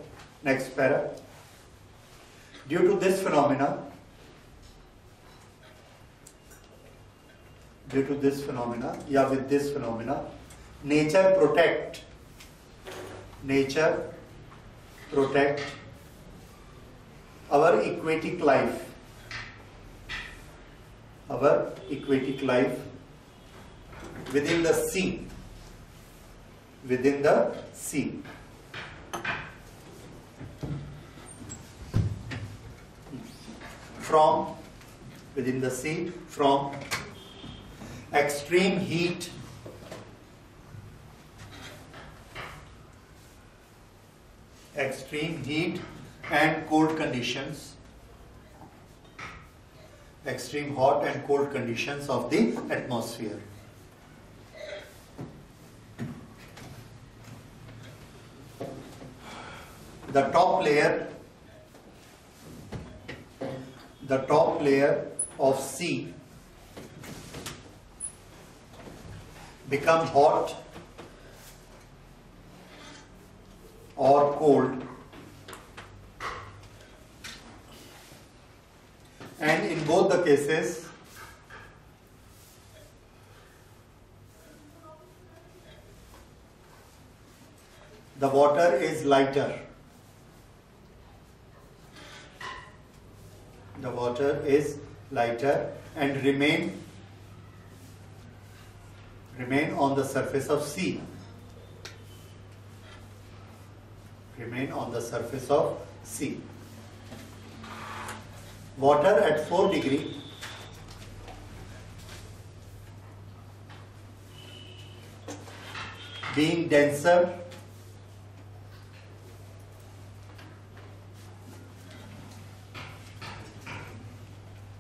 Next para. Due to this phenomena, या with this phenomena, nature protect our aquatic life. Our aquatic life within the sea, from extreme heat and cold conditions, extreme hot and cold conditions of the atmosphere. The top layer of sea become hot or cold, and in both the cases the water is lighter. The water is lighter and remain on the surface of sea. Water at 4 degree being denser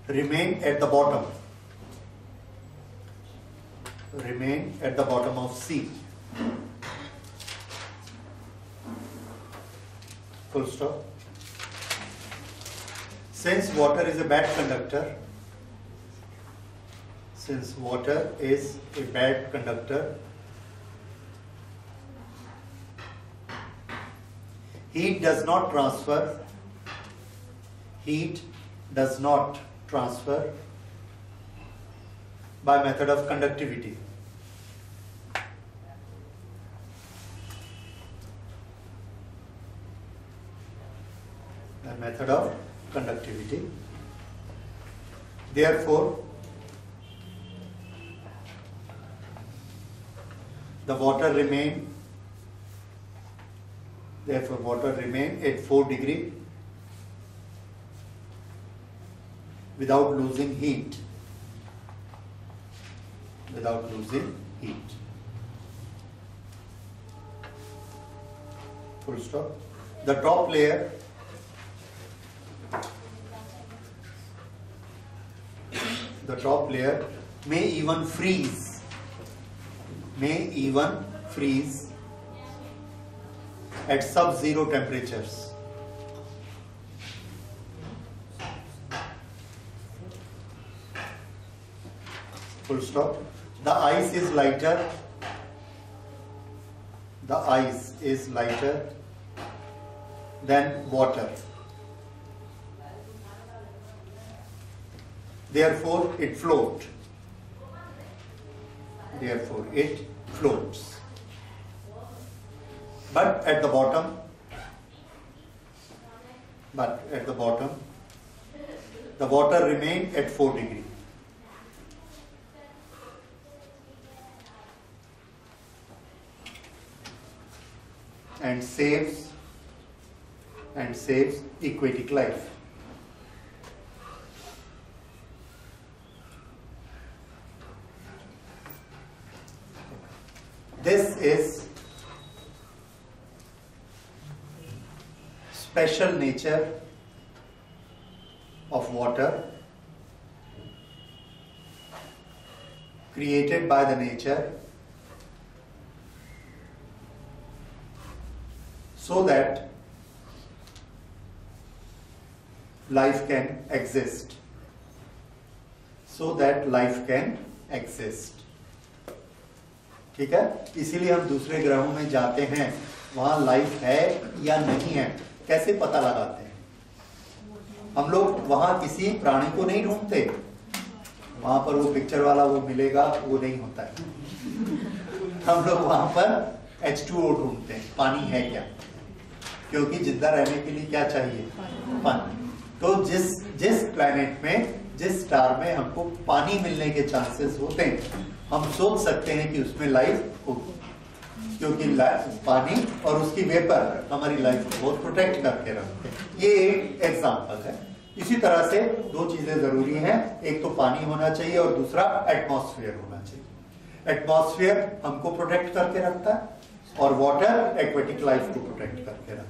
remain at the bottom of sea. Full stop. Since water is a bad conductor, heat does not transfer by method of conductivity. Therefore, the water remain therefore water remain at 4 degree without losing heat. Without losing heat. Full stop. The top layer may even freeze. At sub-zero temperatures. Full stop. The ice is lighter. Than water. Therefore, it floats. But at the bottom, the water remains at 4 degree. And saves aquatic life. This is special nature of water created by the nature so that life can exist. ठीक है, इसीलिए हम दूसरे ग्रहों में जाते हैं, वहां लाइफ है या नहीं है कैसे पता लगाते हैं? हम लोग वहां किसी प्राणी को नहीं ढूंढते, वहां पर वो पिक्चर वाला वो मिलेगा, वो नहीं होता है। हम लोग वहां पर H2O ढूंढते हैं, पानी है क्या, क्योंकि जिंदा रहने के लिए क्या चाहिए? पानी। तो जिस प्लैनेट में, जिस स्टार में हमको पानी मिलने के चांसेस होते हैं, हम सोच सकते हैं कि उसमें लाइफ होगी, क्योंकि पानी और उसकी वेपर हमारी लाइफ को बहुत प्रोटेक्ट करके रखते हैं। ये एक एग्जांपल है। इसी तरह से दो चीजें जरूरी हैं, एक तो पानी होना चाहिए और दूसरा एटमॉस्फेयर होना चाहिए। एटमॉस्फेयर हमको प्रोटेक्ट करके रखता है और वाटर एक्वेटिक लाइफ को प्रोटेक्ट करके रखता है।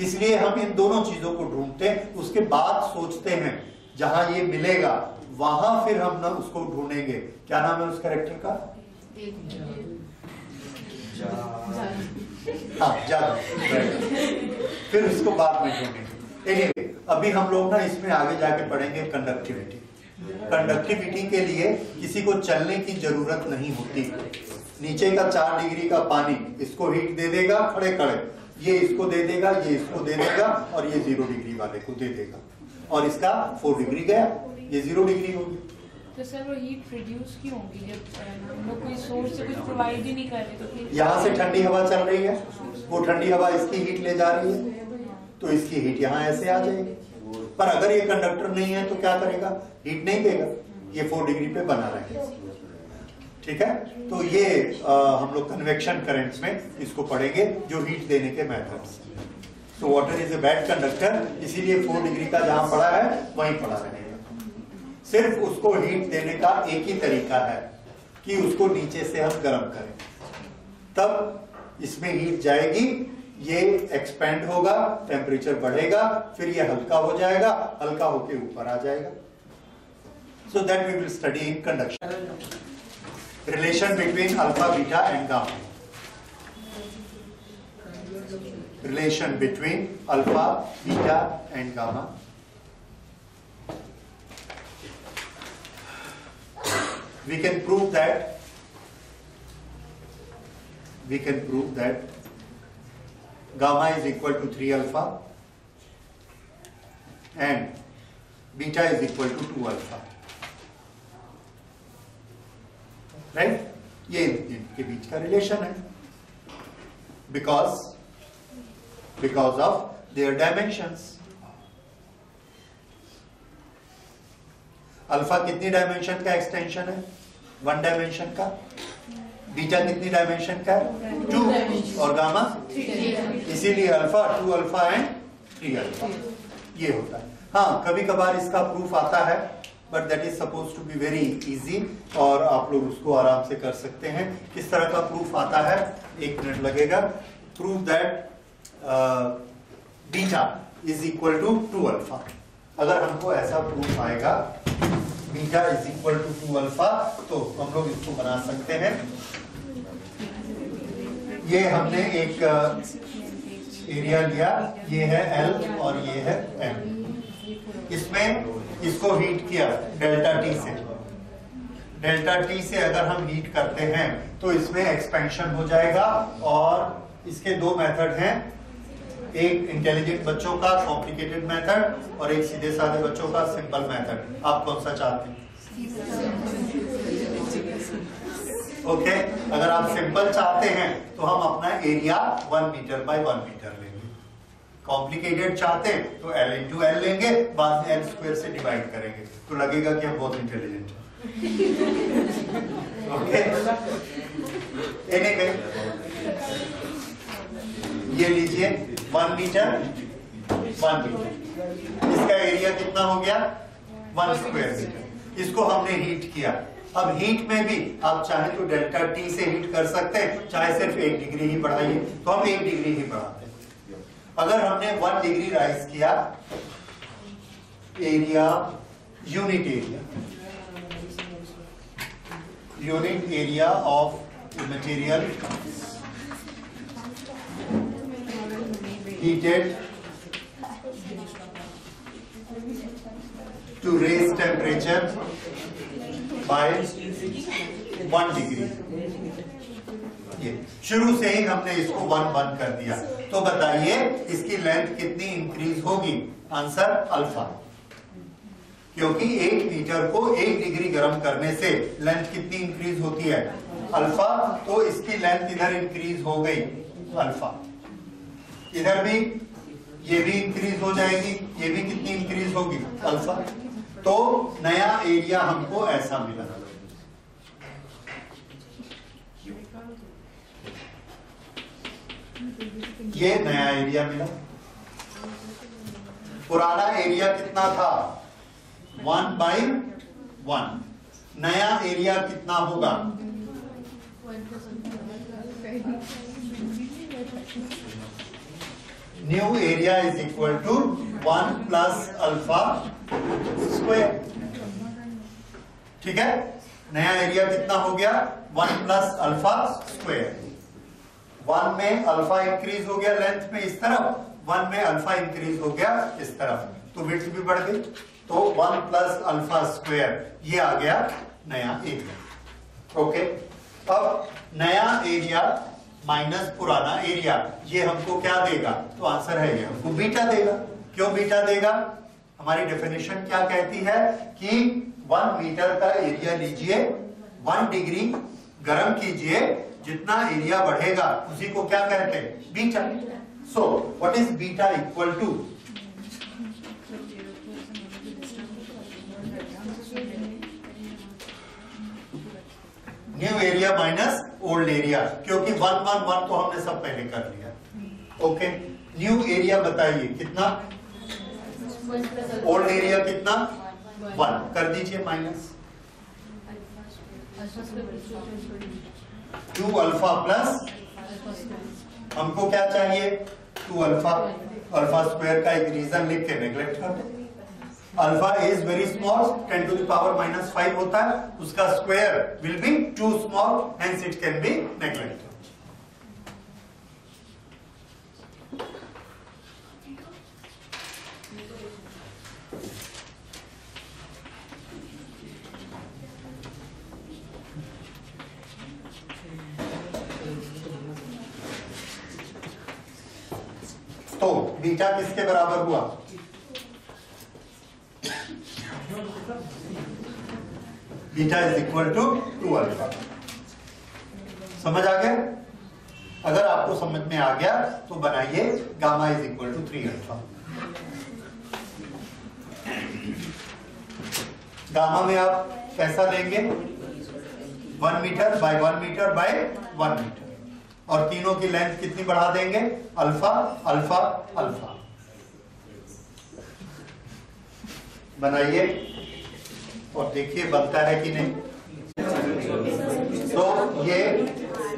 इसलिए हम इन दोनों चीजों को ढूंढते हैं, उसके बाद सोचते हैं जहां ये मिलेगा वहां फिर हम ना उसको ढूंढेंगे। क्या नाम है उस कैरेक्टर का? हाँ, जादू। फिर उसको बाद में ढूंढेंगे। anyway, अभी हम लोग ना इसमें आगे जाके पढ़ेंगे कंडक्टिविटी। कंडक्टिविटी के लिए किसी को चलने की जरूरत नहीं होती। नीचे का 4 डिग्री का पानी इसको हीट दे देगा खड़े खड़े, ये इसको दे देगा, ये इसको दे देगा और ये 0 डिग्री वाले को दे देगा, और इसका 4 डिग्री गया, ये 0 डिग्री होगी। तो सर वो हीट प्रोड्यूस क्यों होगी जब हम लोग कोई सोर्स से कुछ प्रोवाइड ही नहीं कर रहे? तो फिर यहाँ से ठंडी हवा चल रही है, वो ठंडी हवा इसकी हीट ले जा रही है, तो इसकी हीट यहाँ ऐसे आ जाएगी। पर अगर ये कंडक्टर नहीं है तो क्या करेगा? हीट नहीं देगा, ये 4 डिग्री पे बना रहेगा। ठीक है, तो ये हम लोग कन्वेक्शन करंट्स में इसको पढ़ेंगे, जो हीट देने के मेथड्स। तो water is a bad conductor, इसीलिए 4 डिग्री का जहां पड़ा है वहीं पड़ा रहेगा। सिर्फ उसको हीट देने का एक ही तरीका है कि उसको नीचे से हम गर्म करें, तब इसमें हीट जाएगी, ये एक्सपेंड होगा, टेम्परेचर बढ़ेगा, फिर ये हल्का हो जाएगा, हल्का होके ऊपर आ जाएगा। So that we will study in conduction. Relation between alpha, beta and gamma. Relation between alpha, beta and gamma. We can prove that gamma is equal to 3 alpha and beta is equal to 2 alpha. Right? ये इनके बीच का रिलेशन है, because of their dimensions. Alpha कितनी डायमेंशन का एक्सटेंशन है? 1 डायमेंशन का, बीटा कितनी डायमेंशन का है? 2 और गामा, इसीलिए अल्फा 2 अल्फा एंड 3 अल्फा ये होता है। हाँ, कभी कभार इसका प्रूफ आता है, but that is suppose to be very easy और आप लोग उसको आराम से कर सकते हैं। किस तरह का प्रूफ आता है? 1 मिनट लगेगा। Prove that beta is equal to 2 alpha. अगर हमको ऐसा प्रूफ आएगा beta is equal to 2 alpha, तो हम लोग इसको बना सकते हैं। ये हमने एक एरिया लिया, ये है L और ये है M। इसमें इसको हीट किया डेल्टा T से। डेल्टा T से अगर हम हीट करते हैं तो इसमें एक्सपेंशन हो जाएगा। और इसके 2 मेथड हैं, एक इंटेलिजेंट बच्चों का कॉम्प्लिकेटेड मेथड और एक सीधे साधे बच्चों का सिंपल मेथड। आप कौन सा चाहते हैं? ओके, अगर आप सिंपल चाहते हैं तो हम अपना एरिया 1 मीटर बाय 1 मीटर लेंगे। कॉम्प्लिकेटेड चाहते हैं तो L इंटू L लेंगे, बाद में L स्क्वायर से डिवाइड करेंगे, तो लगेगा कि हम बहुत इंटेलिजेंट हैं। ओके, ये लीजिए 1 मीटर 1 मीटर, इसका एरिया कितना हो गया? 1 स्क्वायर मीटर। इसको हमने हीट किया। अब हीट में भी आप चाहे तो डेल्टा T से हीट कर सकते हैं, चाहे सिर्फ 1 डिग्री ही बढ़ाइए, तो हम 1 डिग्री ही बढ़ाते हैं। अगर हमने 1 डिग्री राइज किया, area unit area of material heated to raise temperature by 1 degree. ये शुरू से ही हमने इसको 1 कर दिया, तो बताइए इसकी लेंथ कितनी इंक्रीज होगी? आंसर अल्फा, क्योंकि 1 मीटर को 1 डिग्री गर्म करने से लेंथ कितनी इंक्रीज होती है? अल्फा। तो इसकी लेंथ इधर इंक्रीज हो गई अल्फा, इधर भी ये भी इंक्रीज हो जाएगी, ये भी कितनी इंक्रीज होगी? अल्फा। तो नया एरिया हमको ऐसा मिला। ये नया एरिया मिला। पुराना एरिया कितना था? 1 बाई 1। नया एरिया कितना होगा? New area is equal to 1 plus alpha square. ठीक है, नया एरिया कितना हो गया? 1 प्लस अल्फा स्क्वायर। 1 में अल्फा इंक्रीज हो गया लेंथ में इस तरफ, 1 में अल्फा इंक्रीज हो गया इस तरफ, तो विड्थ भी बढ़ गई। तो 1 प्लस अल्फा स्क्वायर, ये आ गया नया एरिया। ओके, अब नया एरिया माइनस पुराना एरिया, ये हमको क्या देगा? तो आंसर है ये हमको बीटा देगा। क्यों बीटा देगा? हमारी डेफिनेशन क्या कहती है कि 1 मीटर का एरिया लीजिए, 1 डिग्री गर्म कीजिए, जितना एरिया बढ़ेगा उसी को क्या कहते हैं? Beta. So what is beta equal to? New area minus old area, क्योंकि 1 1 1 तो हमने सब पहले कर लिया। ओके, न्यू एरिया बताइए कितना? ओल्ड एरिया कितना? 1 कर दीजिए माइनस 2 अल्फा प्लस, हमको क्या चाहिए? 2 अल्फा। अल्फा स्क्वायर का एक रीजन लिख के नेग्लेक्ट कर दो। Alpha is very small, 10 to the power minus 5 होता है, उसका square will be too small, hence it can be neglected. तो बीटा किसके बराबर हुआ? Beta is equal to 2 alpha. समझ आ गया? अगर आपको समझ में आ गया तो बनाइए gamma is equal to 3 alpha. Gamma में आप कैसा लेंगे? 1 meter by 1 meter by 1 meter, और तीनों की लेंथ कितनी बढ़ा देंगे? Alpha alpha alpha. बनाइए और देखिए बनता है कि नहीं। तो ये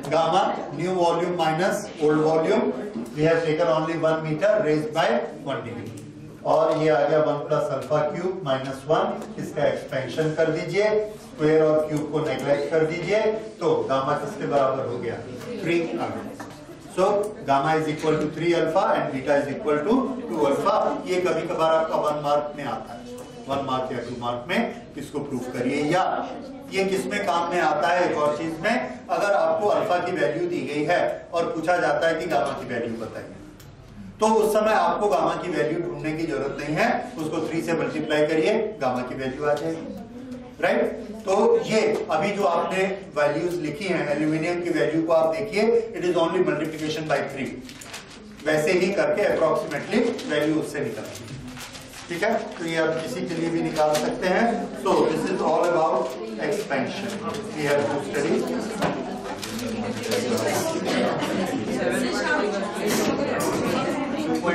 gamma new volume minus old volume, we have taken only 1 meter raised by 1 degree, और ये आ गया 1 प्लस अल्फा क्यूब माइनस 1। इसका एक्सपेंशन कर दीजिए, स्क्वायर और क्यूब को नेग्लेक्ट कर दीजिए, तो गामा किसके बराबर हो गया? 3 alpha. So gamma is equal to 3 alpha and beta is equal to 2 alpha. ये कभी कभार आपका 1 मार्क में आता है, 1 मार्क या 2 मार्क में इसको प्रूव करिए। या ये किसमें काम में आता है? एक और चीज में, अगर आपको अल्फा की वैल्यू दी गई है और पूछा जाता है कि गामा की वैल्यू बताइए, तो उस समय आपको गामा की वैल्यू ढूंढने की जरूरत नहीं है, उसको 3 से मल्टीप्लाई करिए, गामा की वैल्यू आ जाएगी, राइट। तो ये अभी जो आपने वैल्यूज लिखी हैं एल्यूमिनियम की वैल्यू को आप देखिए, it is only multiplication bye 3, वैसे ही करके अप्रोक्सीमेटली वैल्यू उससे निकलती है, ठीक है। तो ये आप किसी के लिए भी निकाल सकते हैं। So this is all about expansion we have to study.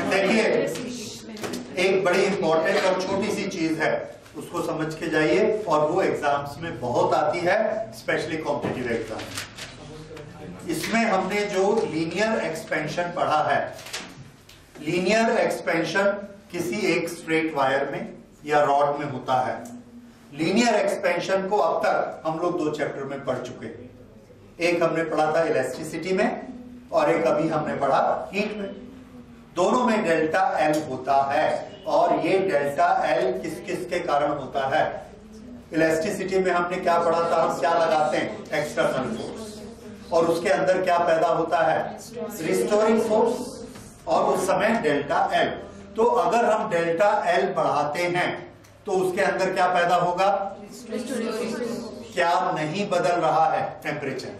देखिए एक बड़ी इंपॉर्टेंट और छोटी सी चीज है, उसको समझ के जाइए, और वो एग्जाम्स में बहुत आती है, स्पेशली कॉम्पिटिटिव एग्जाम। इसमें हमने जो लीनियर एक्सपेंशन पढ़ा है, लीनियर एक्सपेंशन किसी एक स्ट्रेट वायर में या रॉड में होता है। लीनियर एक्सपेंशन को अब तक हम लोग 2 चैप्टर में पढ़ चुके हैं। एक हमने पढ़ा था इलास्टिसिटी में, और एक अभी हमने पढ़ा हीट में। दोनों में डेल्टा एल होता है, और ये डेल्टा एल किस किस के कारण होता है? इलास्टिसिटी में हमने क्या पढ़ा था? हम क्या लगाते हैं? एक्सटर्नल फोर्स, और उसके अंदर क्या पैदा होता है? रिस्टोरिंग फोर्स, और उस समय डेल्टा एल। तो अगर हम डेल्टा एल बढ़ाते हैं तो उसके अंदर क्या पैदा होगा? क्या नहीं बदल रहा है? टेम्परेचर।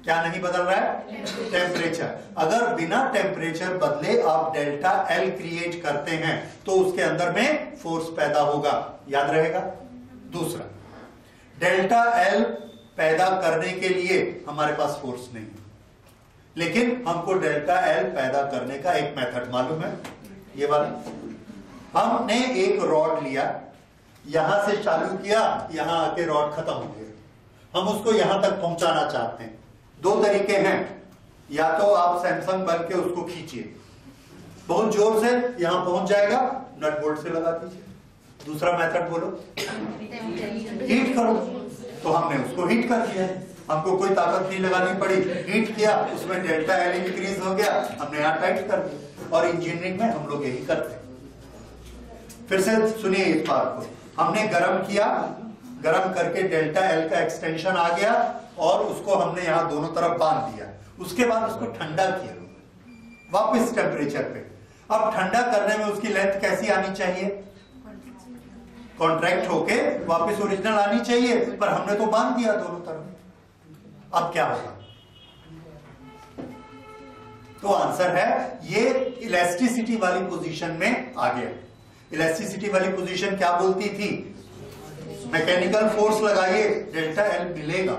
क्या नहीं बदल रहा है? टेम्परेचर। अगर बिना टेम्परेचर बदले आप डेल्टा एल क्रिएट करते हैं तो उसके अंदर में फोर्स पैदा होगा, याद रहेगा। दूसरा, डेल्टा एल पैदा करने के लिए हमारे पास फोर्स नहीं है, लेकिन हमको डेल्टा एल पैदा करने का एक मेथड मालूम है, ये वाला। हमने एक रॉड लिया, यहां से चालू किया, यहां आके रॉड खत्म हो गया, हम उसको यहां तक पहुंचाना चाहते हैं। 2 तरीके हैं, या तो आप सैमसंग बन के उसको खींचिए, बहुत जोर से यहां पहुंच जाएगा, नट बोल्ट से लगा दीजिए। दूसरा मेथड बोलो, हीट करो। तो हमने उसको हीट कर दिया, हमको कोई ताकत नहीं लगानी पड़ी, हीट किया, उसमें डेल्टा एल इंक्रीज हो गया, हमने यहाँ टाइट कर दिया। और इंजीनियरिंग में हम लोग यही करते हैं। फिर से सुनिए इस बात को, हमने गर्म किया, गर्म करके डेल्टा एल का एक्सटेंशन आ गया, और उसको हमने यहां दोनों तरफ बांध दिया। उसके बाद उसको ठंडा किया वापस टेम्परेचर पे। अब ठंडा करने में उसकी लेंथ कैसी आनी चाहिए? कॉन्ट्रैक्ट होके वापस ओरिजिनल आनी चाहिए, पर हमने तो बांध दिया दोनों तरफ। अब क्या होगा? तो आंसर है ये इलास्टिसिटी वाली पोजीशन में आ गया। इलास्टिसिटी वाली पोजीशन क्या बोलती थी? मैकेनिकल फोर्स लगाइए, डेल्टा एल मिलेगा,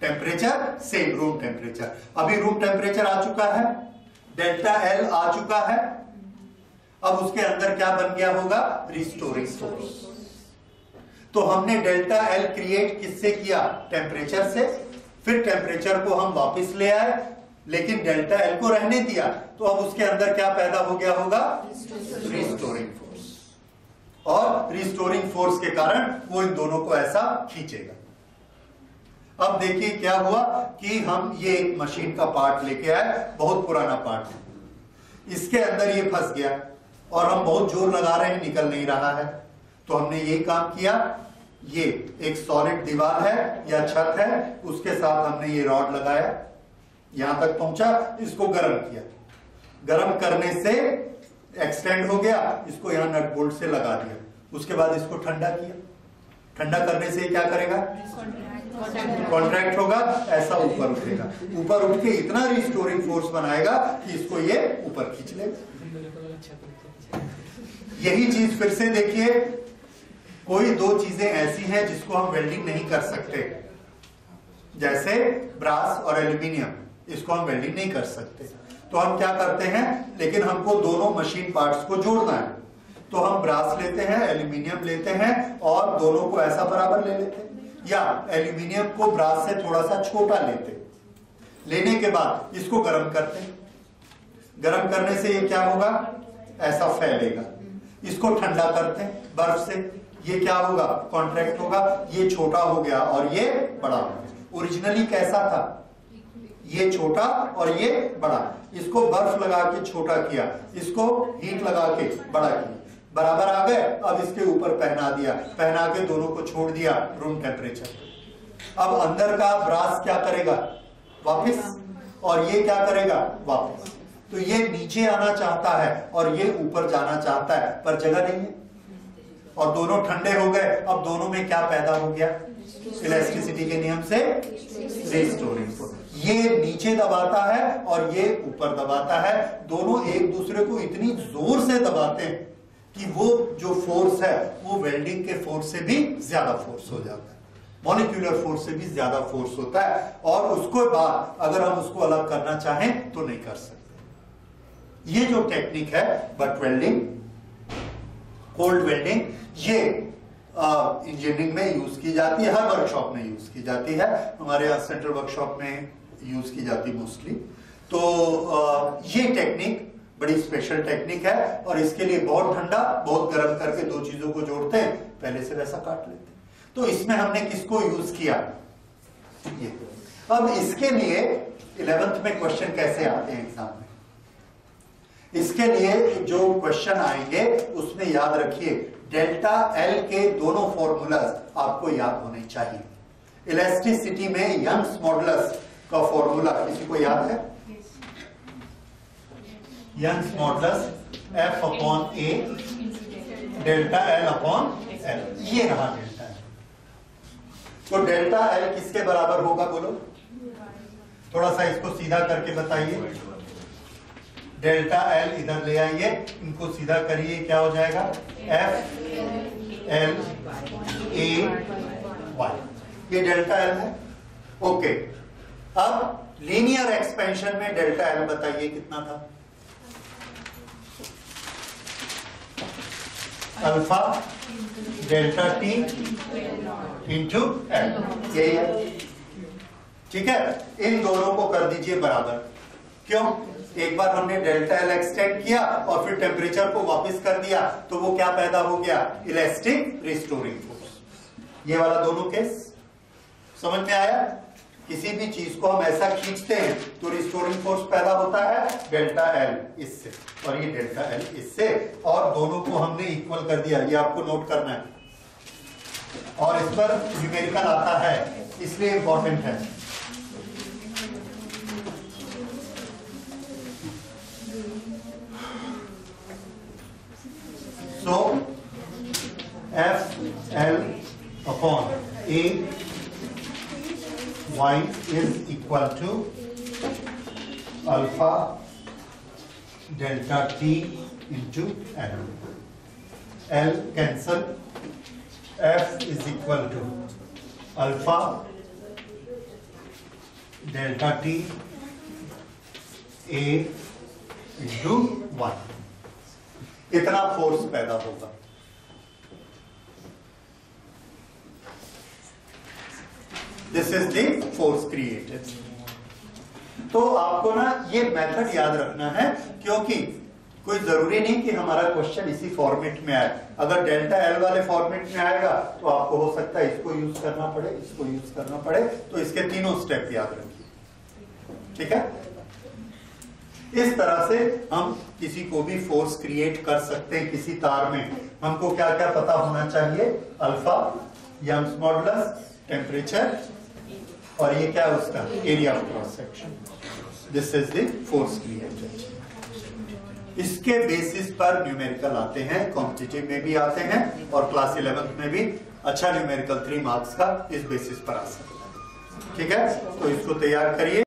टेम्परेचर सेम रूम टेम्परेचर। अभी रूम टेम्परेचर आ चुका है, डेल्टा एल आ चुका है, अब उसके अंदर क्या बन गया होगा? Restoring force. तो हमने डेल्टा एल क्रिएट किससे किया? टेम्परेचर से। फिर टेम्परेचर को हम वापस ले आए, लेकिन डेल्टा एल को रहने दिया, तो अब उसके अंदर क्या पैदा हो गया होगा? Restoring force. और रिस्टोरिंग फोर्स के कारण वो इन दोनों को ऐसा खींचेगा। अब देखिए क्या हुआ कि हम ये एक मशीन का पार्ट लेके आए, बहुत पुराना पार्ट है, इसके अंदर ये फंस गया और हम बहुत जोर लगा रहे हैं, निकल नहीं रहा है। तो हमने यही काम किया, ये एक सॉलिड दीवार है या छत है, उसके साथ हमने ये रॉड लगाया, यहां तक पहुंचा, इसको गर्म किया, गर्म करने से एक्सटेंड हो गया, इसको यहां नट बोल्ट से लगा दिया, उसके बाद इसको ठंडा किया। ठंडा करने से क्या करेगा? कॉन्ट्रैक्ट होगा, ऐसा ऊपर उठेगा, ऊपर उठ के इतना रिस्टोरिंग फोर्स बनाएगा कि इसको ये ऊपर खींच लेगा। यही चीज फिर से देखिए, कोई दो चीजें ऐसी हैं जिसको हम वेल्डिंग नहीं कर सकते, जैसे ब्रास और एल्यूमिनियम, इसको हम वेल्डिंग नहीं कर सकते, तो हम क्या करते हैं, लेकिन हमको दोनों मशीन पार्ट्स को जोड़ना है, तो हम ब्रास लेते हैं, एल्यूमिनियम लेते हैं और दोनों को ऐसा बराबर ले लेते हैं, या एल्यूमिनियम को ब्रास से थोड़ा सा छोटा लेते, लेने के बाद इसको गर्म करते हैं, गर्म करने से ये क्या होगा, ऐसा फैलेगा, इसको ठंडा करते हैं बर्फ से, ये क्या होगा, कॉन्ट्रैक्ट होगा, ये छोटा हो गया और ये बड़ा हो गया। ओरिजिनली कैसा था, ये छोटा और ये बड़ा, इसको बर्फ लगा के छोटा किया, इसको हीट लगा के बड़ा किया, बराबर आ गए, अब इसके ऊपर पहना दिया, पहना के दोनों को छोड़ दिया रूम टेम्परेचर। अब अंदर का ब्रास क्या करेगा, वापस, और ये क्या करेगा, वापस। तो ये नीचे आना चाहता है और ये ऊपर जाना चाहता है, पर जगह नहीं है, और दोनों ठंडे हो गए। अब दोनों में क्या पैदा हो गया, इलास्टिसिटी के नियम से रिस्टोरिंग फोर्स। ये नीचे दबाता है और ये ऊपर दबाता है, दोनों एक दूसरे को इतनी जोर से दबाते हैं कि वो जो फोर्स है वो वेल्डिंग के फोर्स से भी ज्यादा फोर्स हो जाता है, मॉलिक्यूलर फोर्स से भी ज्यादा फोर्स होता है, और उसके बाद अगर हम उसको अलग करना चाहें तो नहीं कर सकते। ये जो टेक्निक है बट वेल्डिंग, कोल्ड वेल्डिंग, ये इंजीनियरिंग में यूज की जाती है, हर वर्कशॉप में यूज की जाती है, हमारे यहाँ सेंट्रल वर्कशॉप में यूज की जाती मोस्टली। तो ये टेक्निक बड़ी स्पेशल टेक्निक है, और इसके लिए बहुत ठंडा बहुत गर्म करके दो चीजों को जोड़ते हैं, पहले से वैसा काट लेते हैं। तो इसमें हमने किसको यूज किया, ये। अब इसके लिए 11th में क्वेश्चन कैसे आते हैं एग्जाम में, इसके लिए जो क्वेश्चन आएंगे उसमें याद रखिए डेल्टा एल के दोनों फॉर्मूलाज आपको याद होने चाहिए। इलास्टिसिटी में यंग्स मॉडुलस का फॉर्मूला किसी को याद है, यंग्स मॉडुलस एफ अपॉन ए डेल्टा एल अपॉन एल, ये रहा डेल्टा एल। तो डेल्टा एल किसके बराबर होगा, बोलो, थोड़ा सा इसको सीधा करके बताइए। डेल्टा एल इधर ले आइए, इनको सीधा करिए, क्या हो जाएगा, एफ एल ए वाई, ये डेल्टा एल है। ओके, अब लीनियर एक्सपेंशन में डेल्टा एल बताइए कितना था, alpha delta T into L, यही है, ठीक है। इन दोनों को कर दीजिए बराबर, क्यों, एक बार हमने डेल्टा एल एक्सटेंड किया और फिर टेम्परेचर को वापस कर दिया, तो वो क्या पैदा हो गया, इलास्टिक रिस्टोरिंग फोर्स। ये वाला दोनों केस समझ में आया। किसी भी चीज को हम ऐसा खींचते हैं तो रिस्टोरिंग फोर्स पैदा होता है डेल्टा एल इससे, और ये डेल्टा एल इससे, और दोनों को हमने इक्वल कर दिया, ये आपको नोट करना है, और इस पर न्यूमेरिकल आता है इसलिए इंपॉर्टेंट है। So F L upon A Y is equal to alpha delta T into L. L cancel. F is equal to alpha delta T A into 1. इतना फोर्स पैदा होगा। This is the force created. तो आपको ना ये मेथड याद रखना है, क्योंकि कोई जरूरी नहीं कि हमारा क्वेश्चन इसी फॉर्मेट में आए। अगर डेल्टा एल वाले फॉर्मेट में आएगा तो आपको हो सकता है इसको यूज करना पड़े, इसको यूज करना पड़े, तो इसके तीनों स्टेप याद रखिए, ठीक है। इस तरह से हम किसी को भी फोर्स क्रिएट कर सकते हैं किसी तार में। हमको क्या क्या पता होना चाहिए, अल्फा, यंग्स मॉडुलस, टेम्परेचर, और ये क्या उसका area of cross section. This is the force created. इसके बेसिस पर न्यूमेरिकल आते हैं, कॉम्पिटिटिव में भी आते हैं, और क्लास 11th में भी अच्छा न्यूमेरिकल 3 मार्क्स का इस बेसिस पर आ सकता है, ठीक है। तो इसको तैयार करिए।